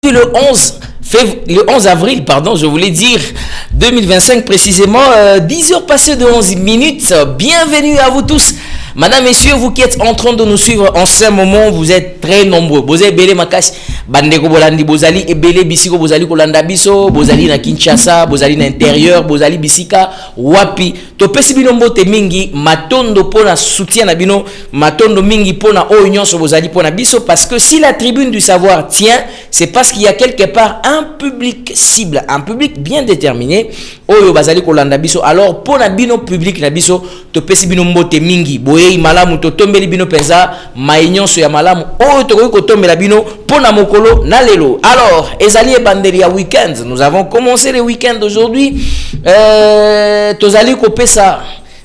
Aujourd'hui, le 11 avril, pardon, je voulais dire 2025 précisément, 10 heures passées de 11 minutes. Bienvenue à vous tous. Madame, messieurs, vous qui êtes en train de nous suivre en ce moment, vous êtes très nombreux. Vous êtes belé makas, bandeko bolandi bozali et belé bisiko bozali kolanda biso, bozali na Kinshasa, bozali na intérieur, bozali bisika wapi. To pesi bino mbote mingi, matondo pona soutien na bino, matondo mingi pona oignon so bozali pona biso, parce que si la tribune du savoir tient, c'est parce qu'il y a quelque part un public cible, un public bien déterminé. Oyo bazali kolanda biso. Alors pona bino public na biso, to pesi bino mbote mingi. Boye malamu to tombeli bino penza maïnyonso ya malamu oyo to ko tombela bino pona mokolo na lelo. Alors ezali bandeli ya week-end, nous avons commencé le week-end aujourd'hui. Tozali ko pesa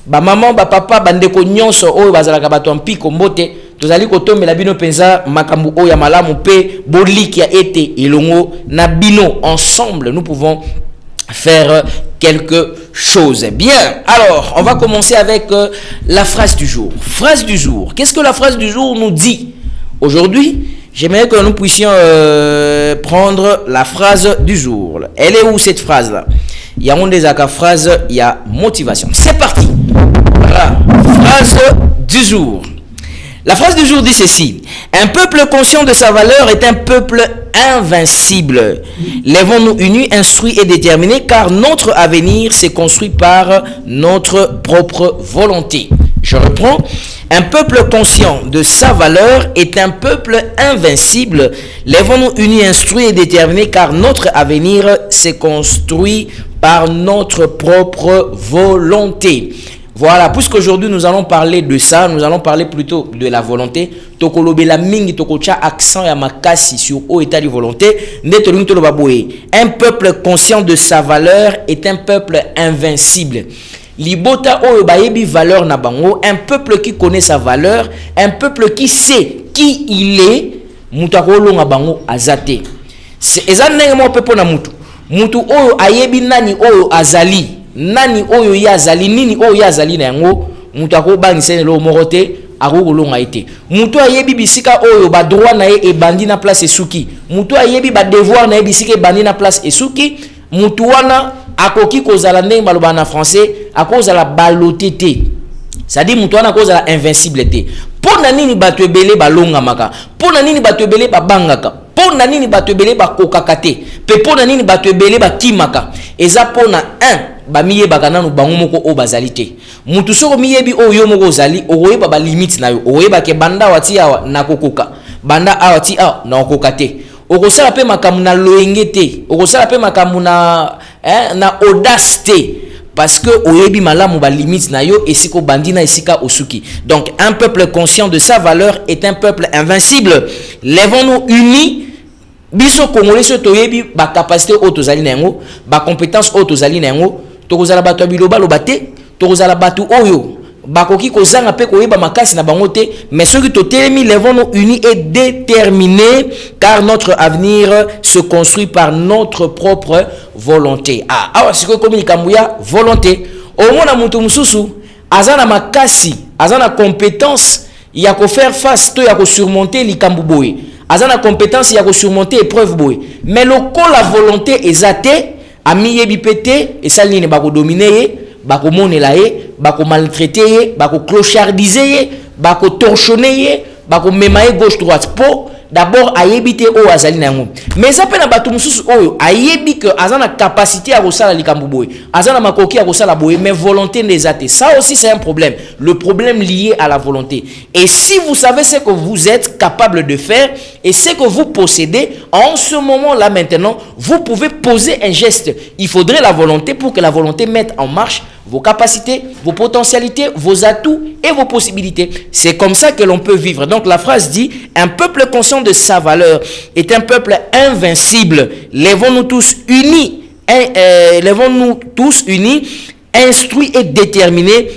ba maman ba papa bandeko nyonso oyo bazalaka bato mpiko mbote, tozali ko tombela bino penza makambu oyo ya malamu pe boliki ya ete elongo na bino. Ensemble nous pouvons faire quelque chose. Bien, alors on va commencer avec la phrase du jour. Phrase du jour. Qu'est-ce que la phrase du jour nous dit? Aujourd'hui, j'aimerais que nous puissions prendre la phrase du jour. Elle est où cette phrase-là? Il y a une des phrases, il y a motivation. C'est parti. Voilà. Phrase du jour. La phrase du jour dit ceci: un peuple conscient de sa valeur est un peuple invincible. Lèvons-nous unis, instruits et déterminés, car notre avenir s'est construit par notre propre volonté. Je reprends. Un peuple conscient de sa valeur est un peuple invincible. Lèvons-nous unis, instruits et déterminés, car notre avenir s'est construit par notre propre volonté. Voilà, puisqu'aujourd'hui nous allons parler de ça, nous allons parler plutôt de la volonté. Tokolobe la mingi tokocha accent ya makasi sur au état de volonté. Un peuple conscient de sa valeur est un peuple invincible. Libota o bayebi valeur na bango, un peuple qui connaît sa valeur, un peuple qui sait qui il est, mutakolo nga bango azate. Ezanenge mo pepo na mutu. Mutu oyo ayebi nani oyo azali. Nani oyo yazali nini oyo yazali na yango mutu akobangisene lo morote akokolonga ite. Mutu ayebi bisika oyo ba droit na ye ebandi na place esuki. Mutu ayebi ba devoir na ye bisika ebandi na place esuki. Mutu wana akoki kozala ndenge baloba na français akozala baloté te. C'est-à-dire mutu wana akozala invincible te. Pona nini bato ebele balonga maka? Pona nini bato ebele babangaka? Pona nini bato ebele bakokaka te? Pe pona nini bato ebele bakimaka? Eza pona 1 bamiye bakana no bango moko o bazalité. Mutu soko miyebi o yo moko ozali okoyeba ba limite na yo. Okoyeba ke banda wati awa na kokoka. Banda awati awa na kokoka te. Okosala pe makamu na loenge te. Okosala pe makamu na na audace te. Parce que oyebi malamu ba limite na yo esiko bandina esika osuki. Donc un peuple conscient de sa valeur est un peuple invincible. Lèvons-nous unis. Biso congolais so toyebi ba capacité otozali na yango, ba compétence otozali na yango, tokozala bato biloba lobate, tokozala bato oyo bakoki kozanga pe koyeba makasi na bango te, mais ceux qui totelemi lèvons-nous unis et déterminés, car notre avenir se construit par notre propre volonté. Ah, awa siko communique mbuya volonté. Omona mutu mususu azana makasi, azana compétence ya ko faire face to ya ko surmonter likambu boye. Azana compétence ya ko surmonter épreuve boy, mais le ko la volonté ezate ami yebi pété et ça ligne bako dominer, bako monela ye, bako maltraiter, bako clochardiser, bako torchonner, bako memaye gauche droite po d'abord ayebite o azali na ngo. Mais ça pe na bato mususu oyo ayebi que azana capacité à kosala likambu boy, azana makoki à kosala boy, mais volonté nezate. Ça aussi c'est un problème, le problème lié à la volonté. Et si vous savez ce que vous êtes capable de faire et ce que vous possédez en ce moment là maintenant, vous pouvez poser un geste. Il faudrait la volonté pour que la volonté mette en marche vos capacités, vos potentialités, vos atouts et vos possibilités. C'est comme ça que l'on peut vivre. Donc la phrase dit: un peuple conscient de sa valeur est un peuple invincible. Lèvons-nous tous unis, instruits et déterminés,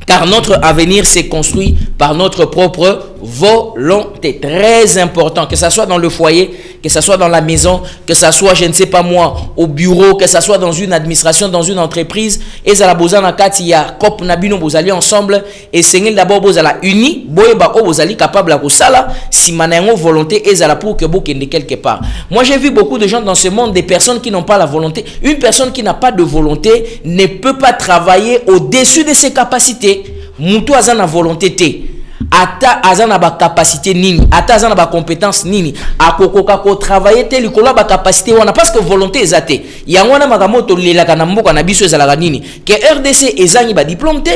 car notre avenir s'est construit par notre propre volonté. Très important, que ça soit dans le foyer, que ça soit dans la maison, que ça soit, je ne sais pas moi, au bureau, que ça soit dans une administration, dans une entreprise. Et ça la bozana kati ya kop nabino bozali ensemble. Et c'est d'abord bozala uni, boyeba o bozali capable à sala, si manango volonté et zala pour que bokende quelque part. Moi j'ai vu beaucoup de gens dans ce monde, des personnes qui n'ont pas la volonté. Une personne qui n'a pas de volonté ne peut pas travailler au-dessus de ses capacités. Moutou azana volonté te. Ata azana ba capacité nini, ata azana ba compétence nini, akokoka ko travailler te likola ba capacité wana parce que volonté ezate. Yangwana makamoto lelaka na mboka na biso ezalaka nini? Que RDC ezangi ba diplôme te.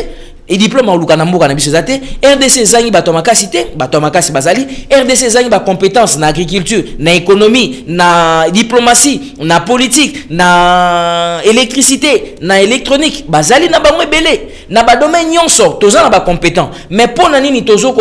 Et diplôme en Luka Namboka na biso zate, RDC zangi ba tomakasi te, ba tomakasi bazali, RDC zangi ba compétence na agriculture, na économie, na diplomatie, na politique, na électricité, na électronique, bazali na bango ebele, na ba domaine nyonso, toza na ba compétent. Mais pour na nini tozo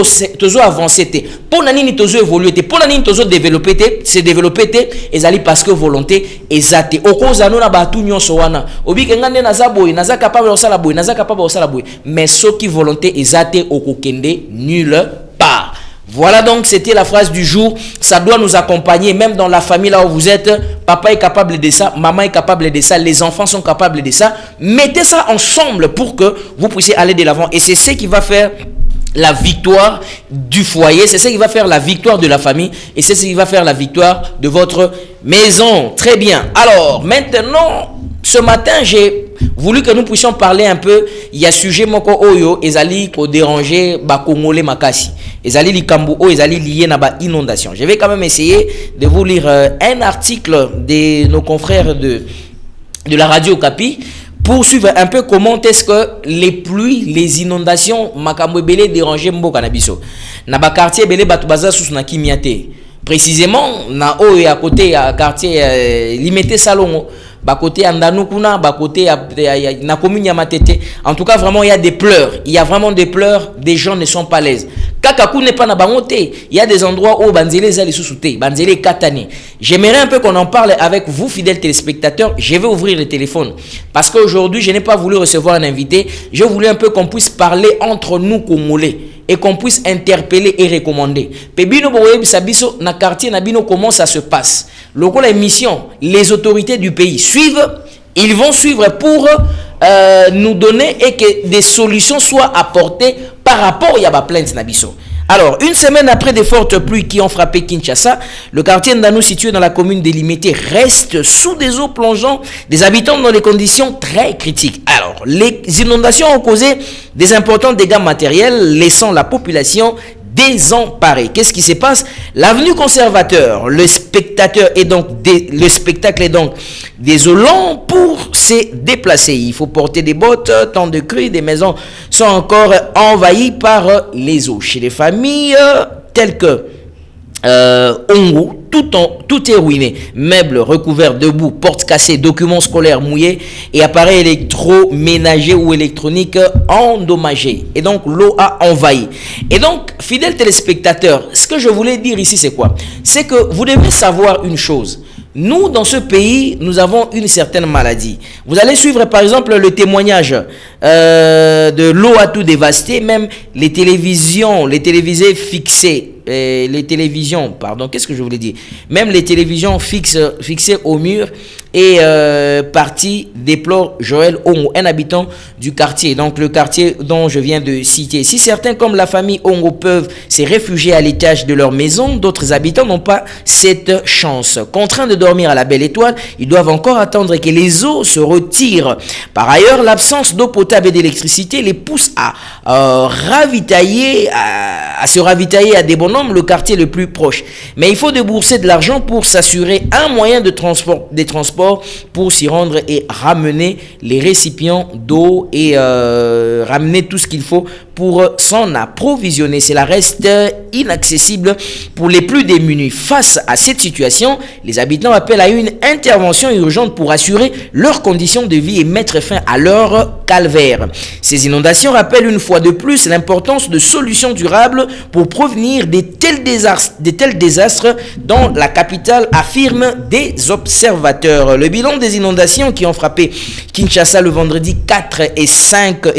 avancer te, pour na nini tozo évoluer te, pour na nini tozo développer te, se développer te, ezali parce que volonté ezate. Okoza no na ba tu nyonso wana. Obi kengande na za boy, na za capable osala boy, na za capable osala boy. Mais ce qui volonté ezate okokende nulle part. Voilà donc, c'était la phrase du jour. Ça doit nous accompagner, même dans la famille là où vous êtes. Papa est capable de ça, maman est capable de ça, les enfants sont capables de ça. Mettez ça ensemble pour que vous puissiez aller de l'avant. Et c'est ce qui va faire la victoire du foyer, c'est ce qui va faire la victoire de la famille, et c'est ce qui va faire la victoire de votre maison. Très bien. Alors, maintenant, ce matin, j'ai voulu que nous puissions parler un peu. Il y a sujet moko oyo ezali ko déranger ba congolais makasi. Ezali likambo o ezali lié na ba inondation. Je vais quand même essayer de vous lire un article de nos confrères de la radio Kapi pour suivre un peu comment est-ce que les pluies, les inondations makambo ebele déranger mboka na biso. Na ba quartier ebele batu baza sous na kimiate. Précisément na oyo à côté à quartier limité Salongo. Bah côté Andanukuna, bah côté na commune Yamatete. En tout cas, vraiment, il y a des pleurs. Il y a vraiment des pleurs. Des gens ne sont pas à l'aise. Kakaku n'est pas na bangote. Il y a des endroits où Banzele zali sous-souté. Banzele katane. J'aimerais un peu qu'on en parle avec vous, fidèles téléspectateurs. Je vais ouvrir le téléphone. Parce qu'aujourd'hui, je n'ai pas voulu recevoir un invité. Je voulais un peu qu'on puisse parler entre nous Congolais. Et qu'on puisse interpeller et recommander. Pebino boye bisabiso na quartier nabino comment ça se passe. Loko la mission, les autorités du pays suivent, ils vont suivre pour nous donner et que des solutions soient apportées par rapport à la plainte nabiso. Alors, une semaine après des fortes pluies qui ont frappé Kinshasa, le quartier Ndanou situé dans la commune délimitée reste sous des eaux plongeant des habitants dans des conditions très critiques. Alors, les inondations ont causé des importants dégâts matériels, laissant la population désemparée. Qu'est-ce qui se passe? L'avenue Conservateur, le spectacle est donc désolant pour se déplacer. Il faut porter des bottes, temps de crue, des maisons sont encore envahies par les eaux. Chez les familles telles que Ongo, tout est ruiné. Meubles recouverts de boue, portes cassées, documents scolaires mouillés et appareils électroménagers ou électroniques endommagés. Et donc, l'eau a envahi. Et donc, fidèles téléspectateurs, ce que je voulais dire ici, c'est quoi? C'est que vous devez savoir une chose. Nous, dans ce pays, nous avons une certaine maladie. Vous allez suivre, par exemple, le témoignage de l'eau a tout dévasté, même les télévisés fixés. Qu'est-ce que je voulais dire? Même les télévisions fixées au mur et parti déplore Joël Ongo, un habitant du quartier, donc le quartier dont je viens de citer. Si certains comme la famille Ongo peuvent se réfugier à l'étage de leur maison, d'autres habitants n'ont pas cette chance. Contraints de dormir à la belle étoile, ils doivent encore attendre que les eaux se retirent. Par ailleurs, l'absence d'eau potable et d'électricité les pousse à se ravitailler à des bonhommes le quartier le plus proche. Mais il faut débourser de l'argent pour s'assurer un moyen de transport pour s'y rendre et ramener les récipients d'eau et ramener tout ce qu'il faut pour s'en approvisionner. Cela reste inaccessible pour les plus démunis. Face à cette situation, les habitants appellent à une intervention urgente pour assurer leurs conditions de vie et mettre fin à leur calvaire. Ces inondations rappellent une fois de plus l'importance de solutions durables pour prévenir de tels désastres dans la capitale, affirment des observateurs. Le bilan des inondations qui ont frappé Kinshasa le vendredi 4 et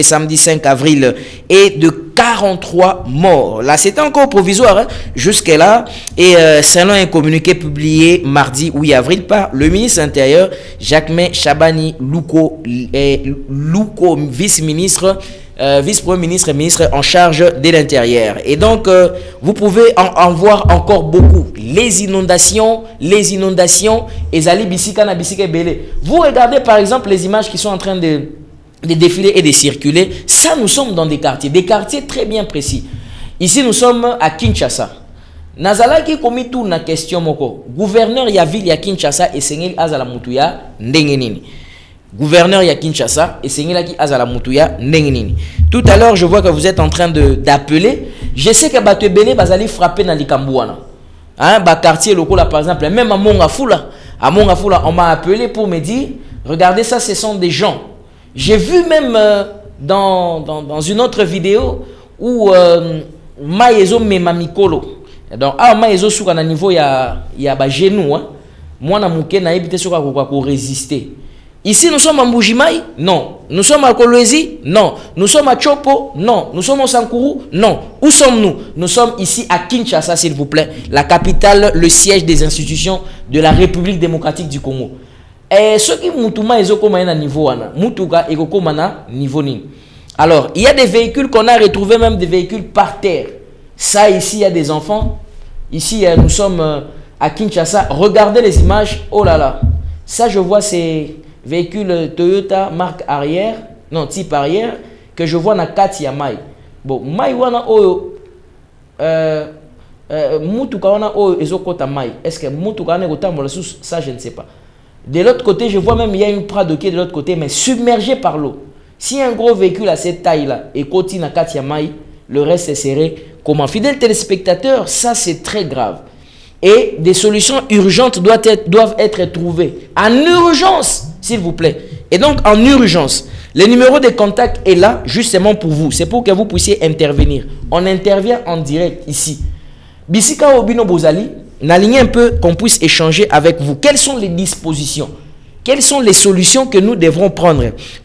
samedi 5 avril est de 43 morts. Là, c'était encore provisoire hein, jusque-là. Et selon un communiqué publié mardi 8 avril par le ministre intérieur Jacquemain Chabani Louko, vice-ministre, vice-premier ministre et ministre en charge de l'intérieur. Et donc, vous pouvez en voir encore beaucoup. Les inondations, et Zali Bissika na Bissika Belé. Vous regardez par exemple les images qui sont en train de défiler et de circuler. Ça, nous sommes dans des quartiers très bien précis. Ici, nous sommes à Kinshasa. Nazala qui commis tout na question moko. Gouverneur ya ville ya Kinshasa et Sengel Azala Mutuya Ndengenini. Gouverneur ya Kinshasa et Sengel Azala Mutuya Ndengenini. Tout à l'heure, je vois que vous êtes en train d'appeler. Je sais que Bato Bene bazali frapper dans Likambouana. Hein, quartier local là par exemple, même à Mongafula, on m'a appelé pour me dire regardez ça, ce sont des gens. J'ai vu même dans une autre vidéo où Maïezo Memamikolo. Donc, Maïezo sur un niveau, il y a genou. Moi, na mouké na évité sur quoi résister. Ici, nous sommes à Mbujimaï? Non. Nous sommes à Kolwezi? Non. Nous sommes à Chopo? Non. Nous sommes au Sankuru? Non. Où sommes-nous? Nous sommes ici à Kinshasa, s'il vous plaît. La capitale, le siège des institutions de la République démocratique du Congo. Et ce qui Moutouma est au niveau Moutouka est au niveau ni. Alors, il y a des véhicules qu'on a retrouvés, même des véhicules par terre. Ça, ici, il y a des enfants. Ici, nous sommes à Kinshasa. Regardez les images. Oh là là. Ça, je vois ces véhicules Toyota marque arrière, non, type arrière, que je vois dans Katia Mai. Bon, Mai wana oyo, Moutouka wana oyo ezokota Mai. Est-ce que Moutouka wana ekotambola sous ça, je ne sais pas. De l'autre côté, je vois même il y a une Prado qui est de l'autre côté, mais submergée par l'eau. Si un gros véhicule à cette taille-là et continue à Katia Mai, le reste est serré. Comment? Fidèles téléspectateurs, ça c'est très grave. Et des solutions urgentes doivent être trouvées. En urgence, s'il vous plaît. Et donc, en urgence, le numéro de contact est là justement pour vous. C'est pour que vous puissiez intervenir. On intervient en direct ici. Bissika Obino Bozali, n'alignez un peu qu'on puisse échanger avec vous. Quelles sont les dispositions? Quelles sont les solutions que nous devrons prendre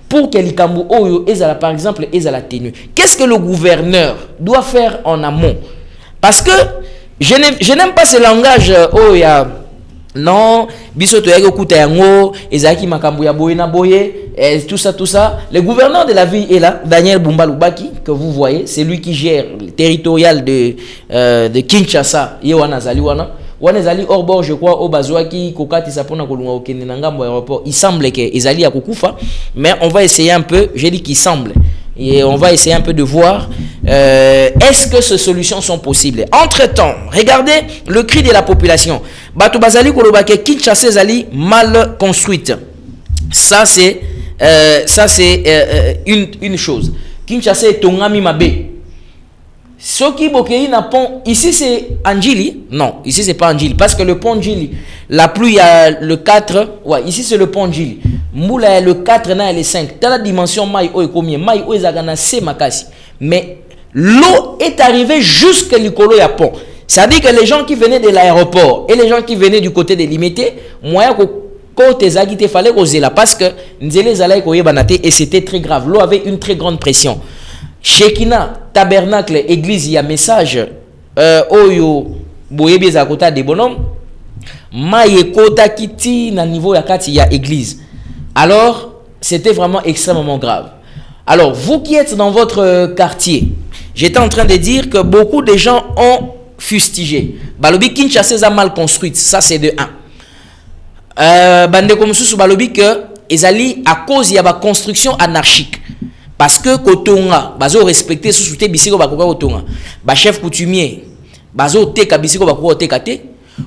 pour que l'Ikambo Oyo Ezala, par exemple, Ezala tenue? Qu'est-ce que le gouverneur doit faire en amont? Parce que je n'aime pas ce langage Oya. Non, biso toyego kuta yango, ezaki makambo ya boye na boye, tout ça. Le gouverneur de la ville est là, Daniel Bumba Lubaki, que vous voyez, c'est lui qui gère le territorial de Kinshasa, Yewana Zaliwana. Wanezali hors bord, je crois, au Bazouaki, Kokati Sapona Kolunga Okene Nangambo aéroport. Il semble que Ezali a Kokufa, mais on va essayer un peu, j'ai dit qu'il semble. Et on va essayer un peu de voir est-ce que ces solutions sont possibles. Entre-temps, regardez le cri de la population. Bato Bazali Kolobake Kinshasa Zali mal construite. Ça c'est une chose. Kinshasa est Tongami Mabe. Ce qui bokei na pont ici c'est Anjili. Non, ici c'est pas Anjili parce que le pont Anjili, la pluie a le 4, ouais, ici c'est le pont Anjili. Moula le 4 na le 5. Dans la dimension mai o combien? Mai o ezagana c'est makasi. Mais l'eau est arrivée jusque l'ikolo ya pont. Ça dit que les gens qui venaient de l'aéroport et les gens qui venaient du côté des limités, moyen que côté zagité fallait oser là parce que nzele zalay ko yebanate et c'était très grave. L'eau avait une très grande pression. Shekina, tabernacle, église, il y a message. Oyo, boyebi za kota de bonhomme. Maye kota kiti na niveau ya kati, il y a église. Alors, c'était vraiment extrêmement grave. Alors, vous qui êtes dans votre quartier, j'étais en train de dire que beaucoup de gens ont fustigé. Balobi Kinshasa a mal construite, ça c'est de 1. Bande comme sous balobi que ezali à cause il y a ba construction anarchique. Parce que Kotonga, bazo respecter sous soute bisiko bakoka Kotonga. Ba chef coutumier, bazo teka bisiko bakoka teka te.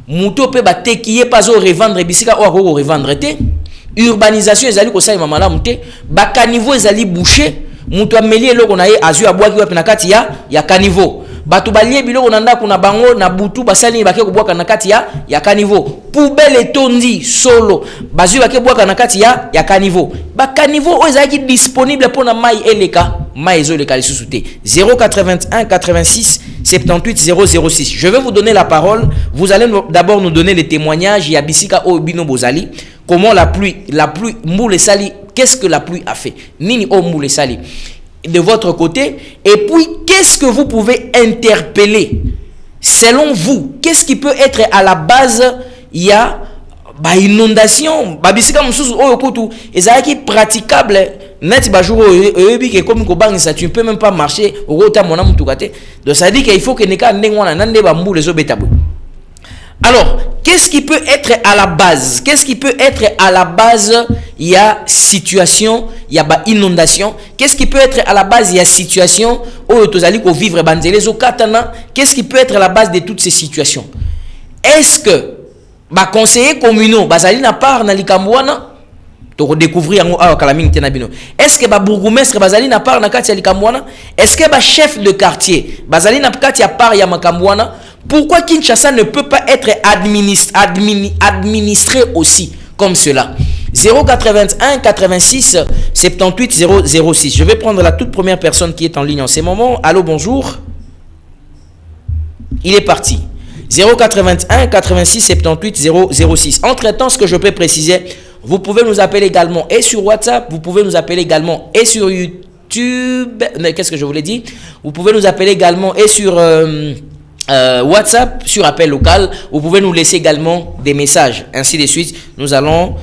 Muto pe ba tekiye bazo revendre bisika o akoko revendre te. Urbanisation ezali ko sa mama la muté. Ba caniveau ezali bouché. Muto ameli eloko na ye azu abwaki wapi na kati ya caniveau. Batu balie biloko na ndako na bango na butu basali bake ko bwaka na kati ya caniveau. Poubelle etondi solo bazu bake bwaka na kati ya caniveau. Ba caniveau o ezali disponible pour na mai eleka mai ezoleka lisusu te. 081 86 78 006. Je vais vous donner la parole. Vous allez d'abord nous donner les témoignages ya bisika o bino bozali. Comment la pluie moule sali, qu'est-ce que la pluie a fait? Nini o moule sali. de votre côté? Et puis, qu'est-ce que vous pouvez interpeller? Selon vous, qu'est-ce qui peut être à la base? Il y a inondation, babisika mususu oyo kutu ezalaki praticable net bajour oyebi ke comme ko bang ça tu ne peux même pas marcher au rota mona mutukate. Donc ça dit qu'il faut que neka ndengwana nande ba mbule zo betabwe. Alors, qu'est-ce qui peut être à la base? Qu'est-ce qui peut être à la base? Il y a situation, il y a inondation. Qu'est-ce qui peut être à la base? Il y a situation oyo tozali ko vivre banzele zo katana. Qu'est-ce qui peut être à la base de toutes ces situations? Est-ce que conseiller communaux bazali na part na likamwana to redécouvrir yango awa kalaming tena bino? Est-ce que bourgmestre bazali na part na kati ya likamwana? Est-ce que chef de quartier bazali na kati ya part ya makamwana? Pourquoi Kinshasa ne peut pas être administré aussi comme cela? 081 86 78 006. Je vais prendre la toute première personne qui est en ligne en ce moment. Allô, bonjour. Il est parti. 081 86 78 006. Entre-temps, ce que je peux préciser, vous pouvez nous appeler également et sur WhatsApp, vous pouvez nous appeler également et sur YouTube. Qu'est-ce que je voulais dire? Vous pouvez nous appeler également et sur WhatsApp, sur appel local. Vous pouvez nous laisser également des messages, ainsi de suite. Nous allons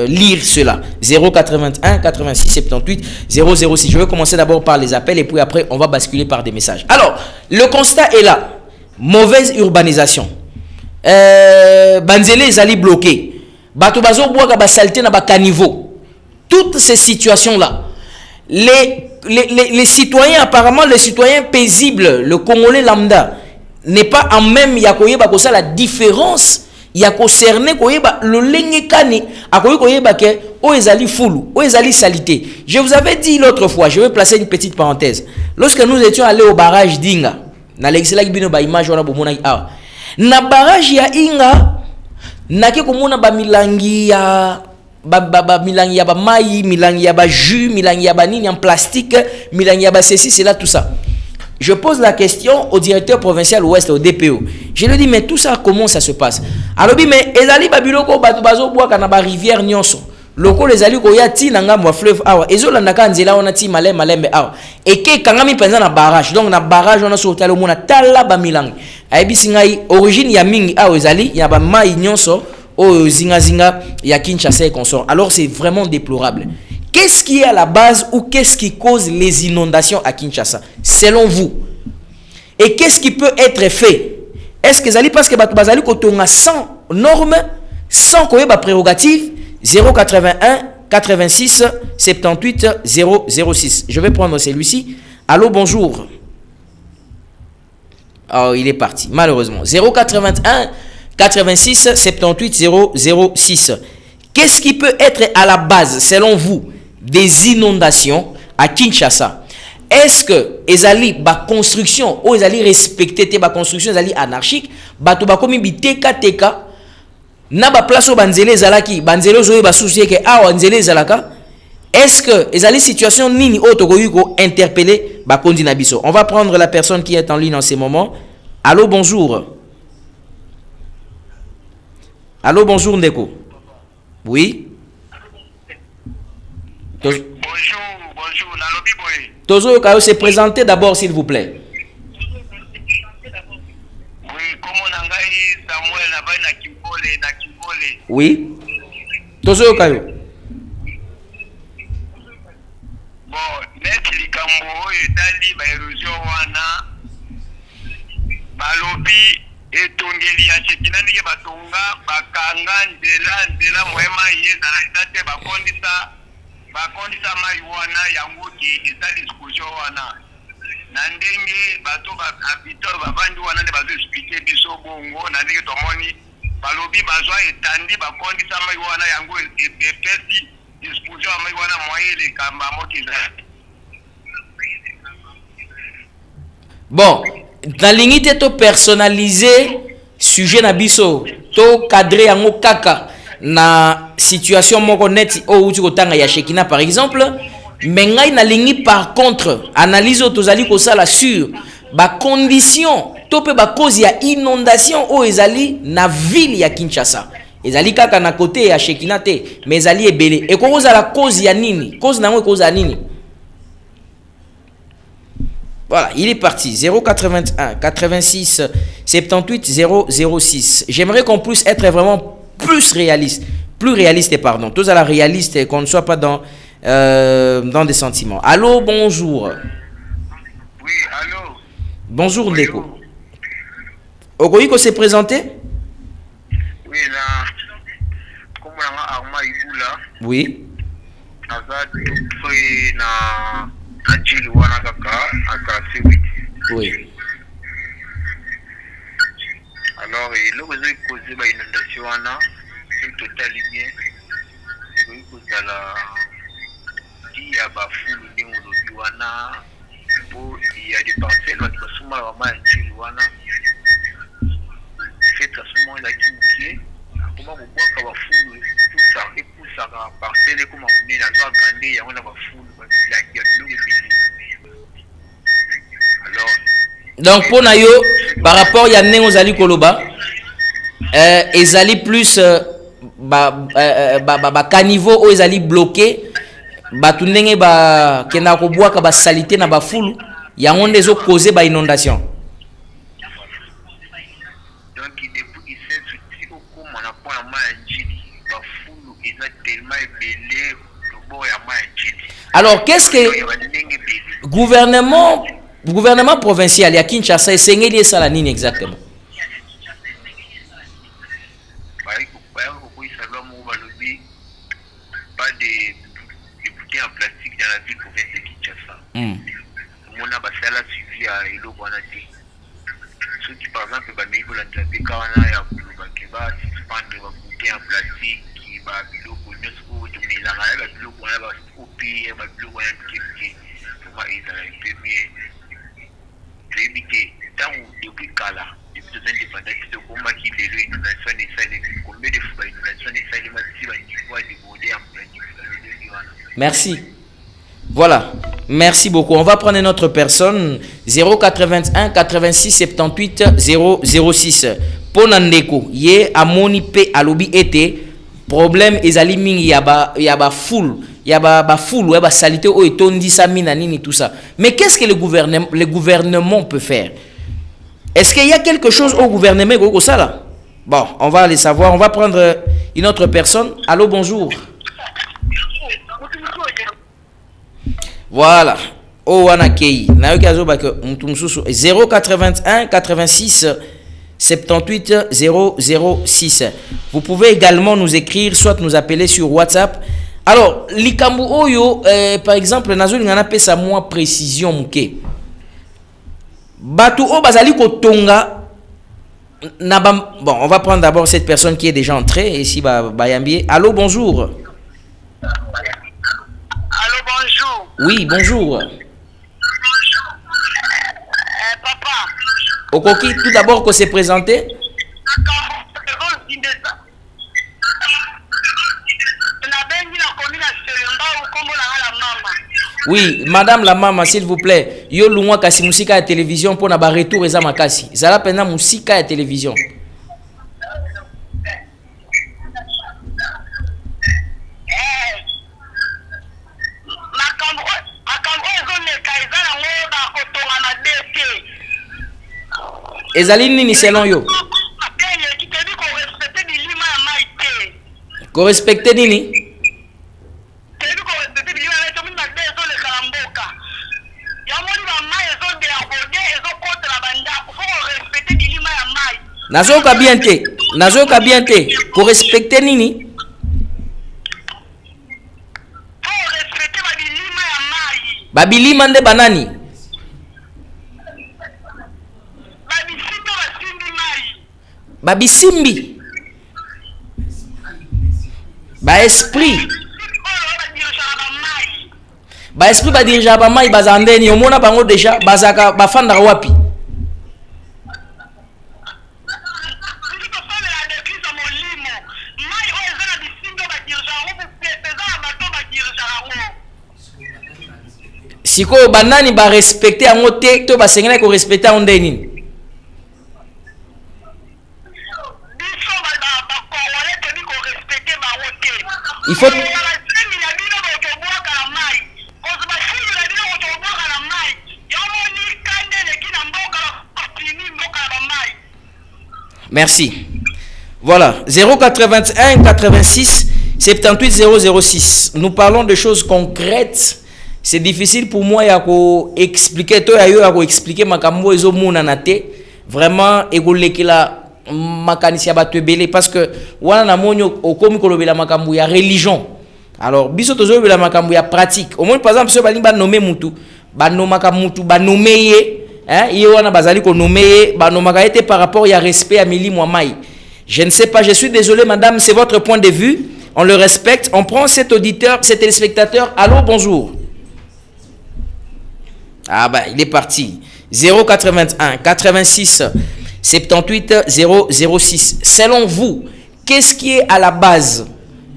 lire cela. 081 86 78 006. Je vais commencer d'abord par les appels et puis après on va basculer par des messages. Alors, le constat est là. Mauvaise urbanisation. Banzele ezali bloqué. Bato bazo boaka ba saleté na ba caniveau. Toutes ces situations là. Les citoyens, apparemment les citoyens paisibles, le Congolais lambda n'est pas en même yakoyeba ko ça la différence. Yako cerner koyeba le lenge kani akoyi koyeba ke o ezali fulu, o ezali salité. Je vous avais dit l'autre fois, je vais placer une petite parenthèse. Lorsque nous étions allés au barrage d'Inga, na l'excellent bino ba image wana bomona awa na barrage ya Inga nake komona ba milangi ya milangi ya ba mai, milangi ya ba jus, milangi ya ba nini en plastique, milangi ya ba ceci cela tout ça. Je pose la question au directeur provincial ouest, au DPO. Je lui dis mais tout ça comment ça se passe? Alors dit mais ezali ba biloko bato bazo boaka na ba rivière nyonso. Loko les ali ko ya ti nanga mo fleuve awa ezolanda ka nzela ona ti malembe awa eke kangami penza na barrage. Donc na barrage on a sauté le mona tala ba milangi ayebisi ngai origine ya mingi awa ezali ya ba mai nyonso o zinga ya Kinshasa et consort. Alors c'est vraiment déplorable. Qu'est-ce qui est à la base ou qu'est-ce qui cause les inondations à Kinshasa selon vous? Et qu'est-ce qui peut être fait? Est-ce que ezali parce que bato bazali ko tonga sans normes, sans koyeba prérogative? 081 86 78 006. Je vais prendre celui-ci. Allô, bonjour. Oh, il est parti, malheureusement. 081 86 78 006. Qu'est-ce qui peut être à la base, selon vous, des inondations à Kinshasa? Est-ce que ezali ba construction ou ezali respecter ba construction ezali anarchique, bato ba komi biteka teka na ba place au banzele zalaki banzele zo ba souci que awa nzele zalaka? Est-ce que ezali situation nini auto ko yuko interpeller ba kondi na biso? On va prendre la personne qui est en ligne en ce moment. Allô, bonjour. Allô, bonjour Ndeko. Oui. Bonjour, Nalobi Boy. Tozo Kayo se présenter d'abord s'il vous plaît. Oui, comment Nangai Samuel Nabai na Kimbole. Oui. Tozo Kayo. Bon, net likambo etali ba érosion wana. Balobi etongeli ya chekinani ke batonga bakanga nzela mwema yeza na itate bakondisa mai wana yango ki ezali discussion wana. Na ndenge bato ba habitant bavandi wana ne bazo expliquer biso bongo na ndenge tomoni balobi bazwa etandi bakondisa mai wana yango epesi discussion mai wana moye le kamba mokiza. Bon, na limite to personnaliser sujet na biso to cadrer yango kaka na situation moko net o uti kotanga ya Shekina par exemple, mais ngai na lingi par contre analyse tozali ko sala sur ba condition to pe ba cause ya inondation o ezali na ville ya Kinshasa. Ezali kaka na côté ya Shekina te, mais ezali ebele. Et ko la cause ya nini? Cause na ngo cause ya nini? Voilà, il est parti. 081 86 78 006. J'aimerais qu'on puisse être vraiment plus réaliste. Plus réaliste, pardon. Tous à la réaliste et qu'on ne soit pas dans des sentiments. Allô, bonjour. Oui, allô. Bonjour, Ndeko. Ogoyiko s'est présenté? Oui, là, comme on a Arma Iboula. Oui. Oui. Alors, le réseau est causé par l'inondation, c'est totalement bien. Il y a des parcelles qui sont vraiment fait à ce moment-là qui comment vous voyez que la foule tout ça et pour ça parcelle comment vous venez la joie grande il y a on a la foule alors donc pour nayo par rapport ya neng ozali koloba ezali plus ba caniveau o ezali bloqué batu ndenge ba kenda ko bwaka ba salité na ba foule yango ndezo causer ba inondation. Alors, qu'est-ce que gouvernement provincial à Kinshasa est lié ça la ligne exactement? Pas de bouteilles en plastique dans la ville province de Kinshasa. On a passé à la suivi à Elo Bonati. Ceux qui par exemple va mettre la trappe quand on a ya Kuluba suspendre les bouteilles en plastique qui va bilo pour nous ou de la la bilo pour la copie va bilo pour qui comment ils a premier éviter tant depuis Kala depuis deux indépendants de combat qui les inondation et ça les combien de fois inondation et ça les massifs à niveau de bouteilles en plastique. Merci. Voilà. Merci beaucoup. On va prendre une autre personne. 081 86 78 006. Ponandeko. Ye amoni pe alobi ete. Problème ezali mingi yaba full. Yaba full. Yaba salité o etondi sa mina nini tout ça. Mais qu'est-ce que le gouvernement peut faire? Est-ce qu'il y a quelque chose au gouvernement au ça là? Bon, on va aller savoir. On va prendre une autre personne. Allô, bonjour. Voilà. Oh, Wanakei. 081 86 78 006. Vous pouvez également nous écrire, soit nous appeler sur WhatsApp. Alors, Likambu Oyo, par exemple, Nazo Ngana pesa moi précision mouke. Batu o bazali ko tonga. Bon, on va prendre d'abord cette personne qui est déjà entrée ici, Bayambi. Allô, bonjour. Allô, bonjour. Oui, bonjour. Papa. Okoki, tout d'abord, qu'on s'est présenté. Oui, madame la maman, s'il vous plaît. Yo lungwa kasi musika ya télévision pour na ba retour eza makasi. Zala pena musika ya télévision. Ezali nini selon yo? Ko respecter nini? Nazoka bien te. Ko respecter nini? Babilima nde banani? Babisimbi. Ba esprit ba dirija ba mai bazandeni omona bango déjà bazaka bafanda wapi? Siko banani ba respecter ango te to ba sengena ko respecter onde nini? Il faut Merci. Voilà, 081 86 78 006. Nous parlons de choses concrètes. C'est difficile pour moi de expliquer toi à expliquer makambo ezo muna nate. Vraiment egolekela makanisi ya bato ebele parce que wana na monyo okomi kolobela makambo ya religion. Alors biso tozo la makambo ya pratique. Au moins par exemple ceux balinga nommer mutu, ba nomaka mutu, ba nommer hein, ye wana bazali ko nommer, ba nomaka été par rapport ya respect à Mili Mwamai. Je ne sais pas, je suis désolé madame, c'est votre point de vue. On le respecte. On prend cet auditeur, cet téléspectateur. Allô, bonjour. Ah bah, il est parti. 081 86 78 006. Selon vous, qu'est-ce qui est à la base?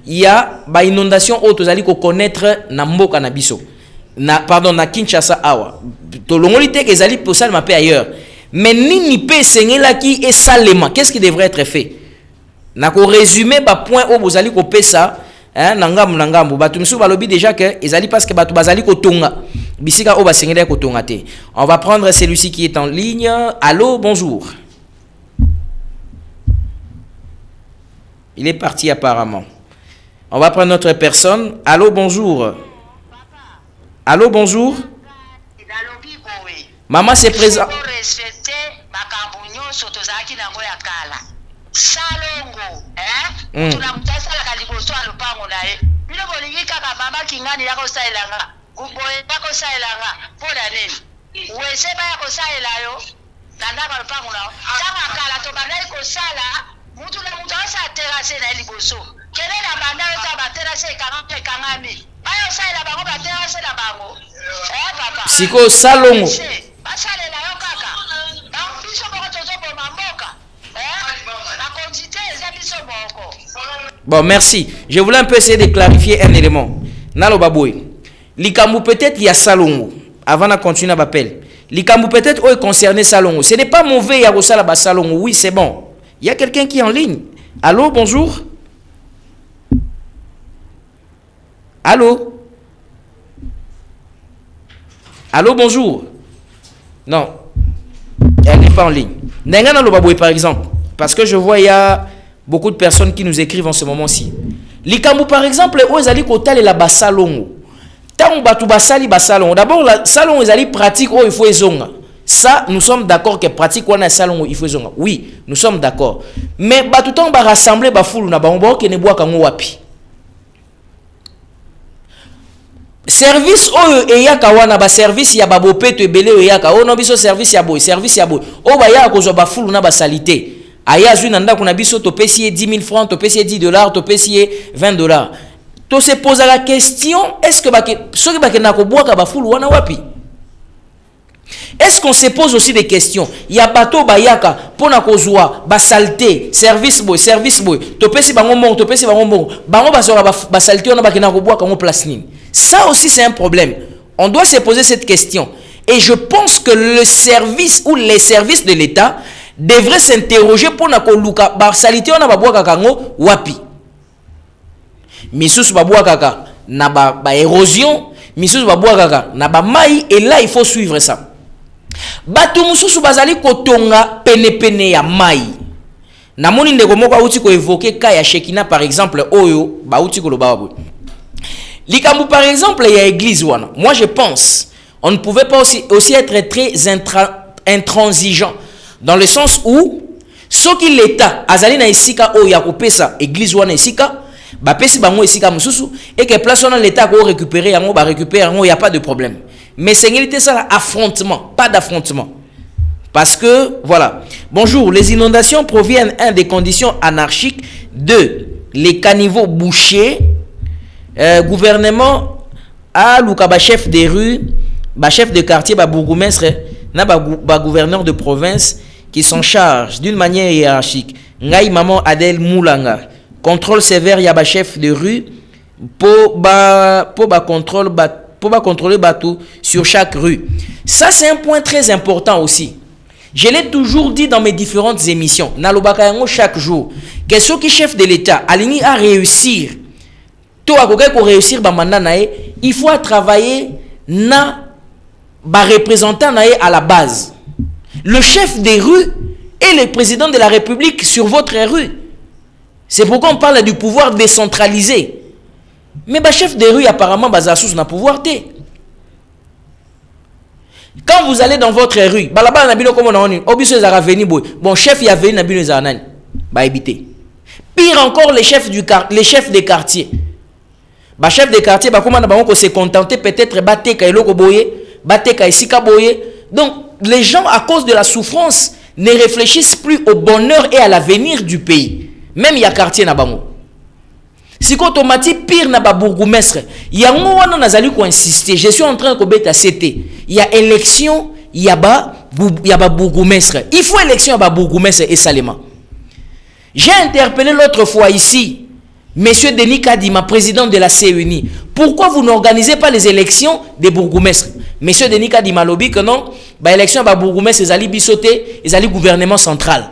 Il y a bah, inondation auto, vous allez connaître na mboka na biso. Pardon, na Kinshasa awa. Tolongolite que zali pour ça ma paix ailleurs. Mais ni pe sengela qui est salement. Qu'est-ce qui devrait être fait? Na ko résumer ba point au bozali ko pesa hein nangambu batu misu balobi déjà que ezali parce que batu bazali ko tonga bisika o basengela ko tonga te. On va prendre celui-ci qui est en ligne. Allô, bonjour. Il est parti apparemment. On va prendre notre personne. Allô, bonjour. Allô, bonjour. Maman c'est présent. Salongo tunamtasala kaliboso alupango naye bino bolingi kaka mama kingani yako sailanga kuboye yako sailanga pola nini weseba yako sailayo nandaka lupango nao tanga kala to bandai ko sala mutu na mutu asa terase na liboso kele na bandai to ba terase kangami bayo saila bango ba terase na bango papa siko salongo basale na yo kaka biso boko tozo bo mamboka Bon, merci. Je voulais un peu essayer de clarifier un élément. Nalo baboué. Likambu peut-être il y a salongo. Avant de continuer à m'appeler. Likambu peut-être est concerné salongo. Ce n'est pas mauvais il y a la salongo. Oui, c'est bon. Il y a quelqu'un qui est en ligne. Allô, bonjour. Allô. Allô, bonjour. Non. Elle n'est pas en ligne. Nengana lo baboué par exemple. Parce que je vois il y a beaucoup de personnes qui nous écrivent en ce moment-ci. Likambu par exemple, où ils allaient côté la basalongo. Tant batu basali basalongo. D'abord la salon ils allaient pratique où il faut ezonga. Ça nous sommes d'accord que pratique on a salon il faut ezonga. Oui, nous sommes d'accord. Mais batu tant ba rassembler ba foule na ba on ke ne bois kango wapi. Service oyo eyaka wana ba service ya babope to ebele eyaka o no biso service ya boy o ba ya ko zo ba foule na ba salité. Aya zui nanda kuna biso to pesier 10 000 francs, to pesier 10 $, to pesier 20 $. To se pose la question, est-ce que soki bakena ko boaka ba fulu wana wapi? Est-ce qu'on se pose aussi des questions? Ya bato bayaka pona kozwa ba saleté, service boy, to pesi bango mbongo, to pesi bango mbongo. Bango basora ba saleté ona bakena ko boaka ngo place nini. Ça aussi c'est un problème. On doit se poser cette question. Et je pense que le service ou les services de l'État devrait s'interroger pour na koluka ba salité on a ba boaka kango wapi misusu ba boaka ka na ba érosion misusu ba boaka ka na ba mai et là il faut suivre ça batu mususu bazali kotonga pene ya mai na moni ndeko moko auti ko évoquer ka ya Shekina par exemple oyo ba uti ko loba bo likambu par exemple ya église wana moi je pense on ne pouvait pas aussi être très intransigeant. Dans le sens où, ce qui l'État, azali na isika o ya kopesa église wana isika, ba pesi bango isika mususu, et que place wana l'État ko récupérer yango, ba récupérer yango, y a pas de problème. Mais c'est ngélité ça affrontement, pas d'affrontement. Parce que, voilà. Bonjour, les inondations proviennent, des conditions anarchiques, les caniveaux bouchés, gouvernement, ba chef des rues, ba chef de quartier, ba bourgmestre, na ba gouverneur de province, qui s'en charge d'une manière hiérarchique. Ngai maman Adèle Moulanga. Contrôle sévère yaba chef de rue pour contrôler bateau sur chaque rue. Ça c'est un point très important aussi. Je l'ai toujours dit dans mes différentes émissions. Nalobaka yango chaque jour. Que ceux qui chef de l'État aligné à réussir. To akoka ko réussir ba mandat nae, il faut travailler na ba représentant nae à la base. Le chef des rues et le président de la République sur votre rue. C'est pourquoi on parle du pouvoir décentralisé. Mais le chef de rue, apparemment, Bazasous n'a pouvoir. Quand vous allez dans votre rue, bon, chef, il y a venu, pire encore, les chefs des quartiers. Les chefs des quartiers, comment se contenter peut-être donc, les gens, à cause de la souffrance, ne réfléchissent plus au bonheur et à l'avenir du pays. Même il y a quartier na bango. Si automatique pire na ba bourgmestre, il y a un nazali ko insister. Je suis en train de beta CT. Il y a élection, il y a ba bourgmestre. Il faut élection ba bourgmestre et Salema. J'ai interpellé l'autre fois ici Monsieur Denis Kadima, président de la CENI. Pourquoi vous n'organisez pas les élections des bourgmestres? Monsieur Denis Kadima lobby que non, bah élection ba bourgmestre ils allaient bisoter, ils allaient gouvernement central.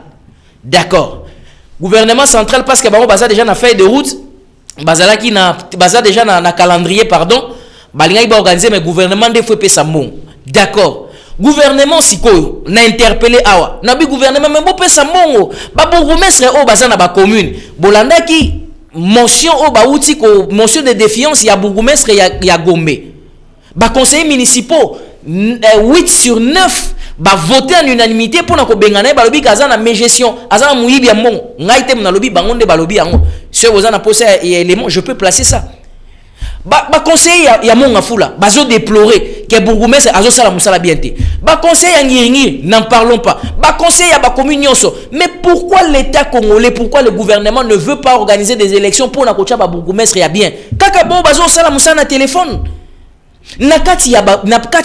D'accord. Gouvernement central parce que bah on déjà na feuille de route. Bazala qui na baza déjà na calendrier pardon balinga ba organiser mais gouvernement des fois pesa mon d'accord gouvernement sikoyo na interpellé awa na bi gouvernement mais bo pesa mon ba bourgmestre o baza na ba commune bolanda ki motion o ba outi ko motion de défiance ya bourgmestre ya Gombe ba conseillers municipaux 8 sur 9 ba voter en unanimité pour na ko bengana ba lobi kaza na gestion azana muyibi ya mon ngaite na lobi bangonde ba lobi yango si vous en posé élément je peux placer ça ba conseiller ya mon ngafula bazo déplorer que bourgmestre azo sala musala bien té ba conseiller ya ngiringi n'en parlons pas ba conseiller ya ba commune nyonso mais pourquoi l'état congolais pourquoi le gouvernement ne veut pas organiser des élections pour na kocha ba bourgmestre ya bien kaka bon bazo sala musala na téléphone na kati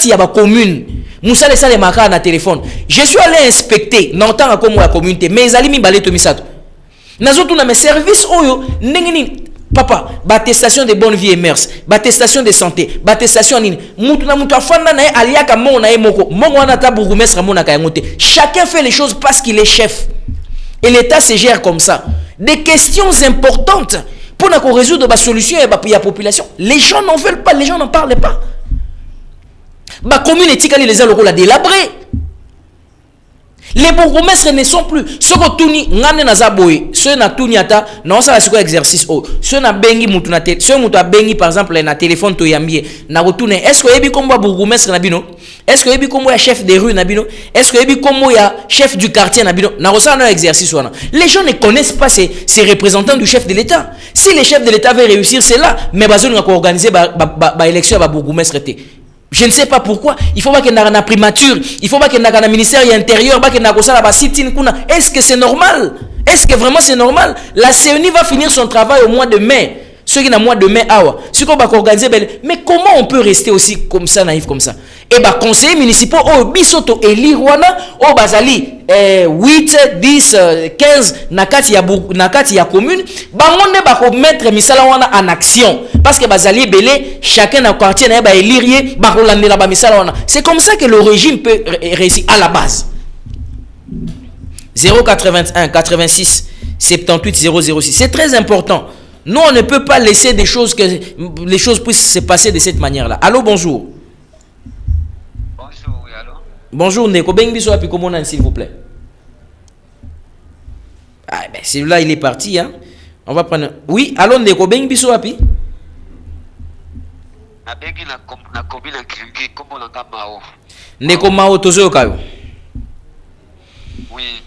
ya ba commune musala sala makana na téléphone je suis allé inspecter n'entend comme la communauté mais ali mi balé to misato nazotu na mes services oyo ndengini papa attestation de bonne vie et mœurs attestation de santé attestation nini mutu na mutu afanda na aliaka mon na moko mongo wana ta bourgmestre mona ka ngote chacun fait les choses parce qu'il est chef et l'état se gère comme ça des questions importantes pour na ko résoudre ba solution et ya population les gens n'en veulent pas les gens n'en parlent pas ba commune etikali les aloko la délabré. Les bourgmestres ne sont plus. Ce que tuni ngane na zaboy, ce na tuni ata, non ça c'est quoi exercice oh. Ce na bengi mutu na tête, ce mutu a bengi par exemple na téléphone to yambie, na retourne. Est-ce que ebi kombo bourgmestre na bino? Est-ce que ebi kombo ya chef des rues na bino? Est-ce que ebi kombo ya chef du quartier na bino? Na rosa na exercice wana. Les gens ne connaissent pas ces représentants du chef de l'État. Si le chef de l'État veut réussir, c'est là, mais bazon nga ko organiser ba élection ba bourgmestre té. Je ne sais pas pourquoi. Il faut pas qu'il y ait une primature. Il faut pas qu'il y ait un ministère intérieur. Est-ce que c'est normal? Est-ce que vraiment c'est normal? La CENI va finir son travail au mois de mai. Ceux qui ont mois de mai, ce qu'on va organiser. Mais comment on peut rester aussi comme ça, naïf comme ça? Et bah, conseillers municipaux, bisoto eli wana, bazali 8, 10, 15, nakati ya commune, bangonde ba ko mettre misala wana en action. Parce que bazali belé, chacun dans quartier na ba élirier, ba rolande la ba misala wana. C'est comme ça que le régime peut réussir à la base. 081 86 78 006. C'est très important. Nous, on ne peut pas laisser les choses puissent se passer de cette manière-là. Allô, bonjour. Bonjour, oui, allô. Bonjour, Neko. Bengiso api komona, s'il vous plaît. Ah, ben, celui-là, il est parti, hein. On va prendre. Oui, allô, Neko. Bengiso api. Neko Mao Tozo Kayo. Oui.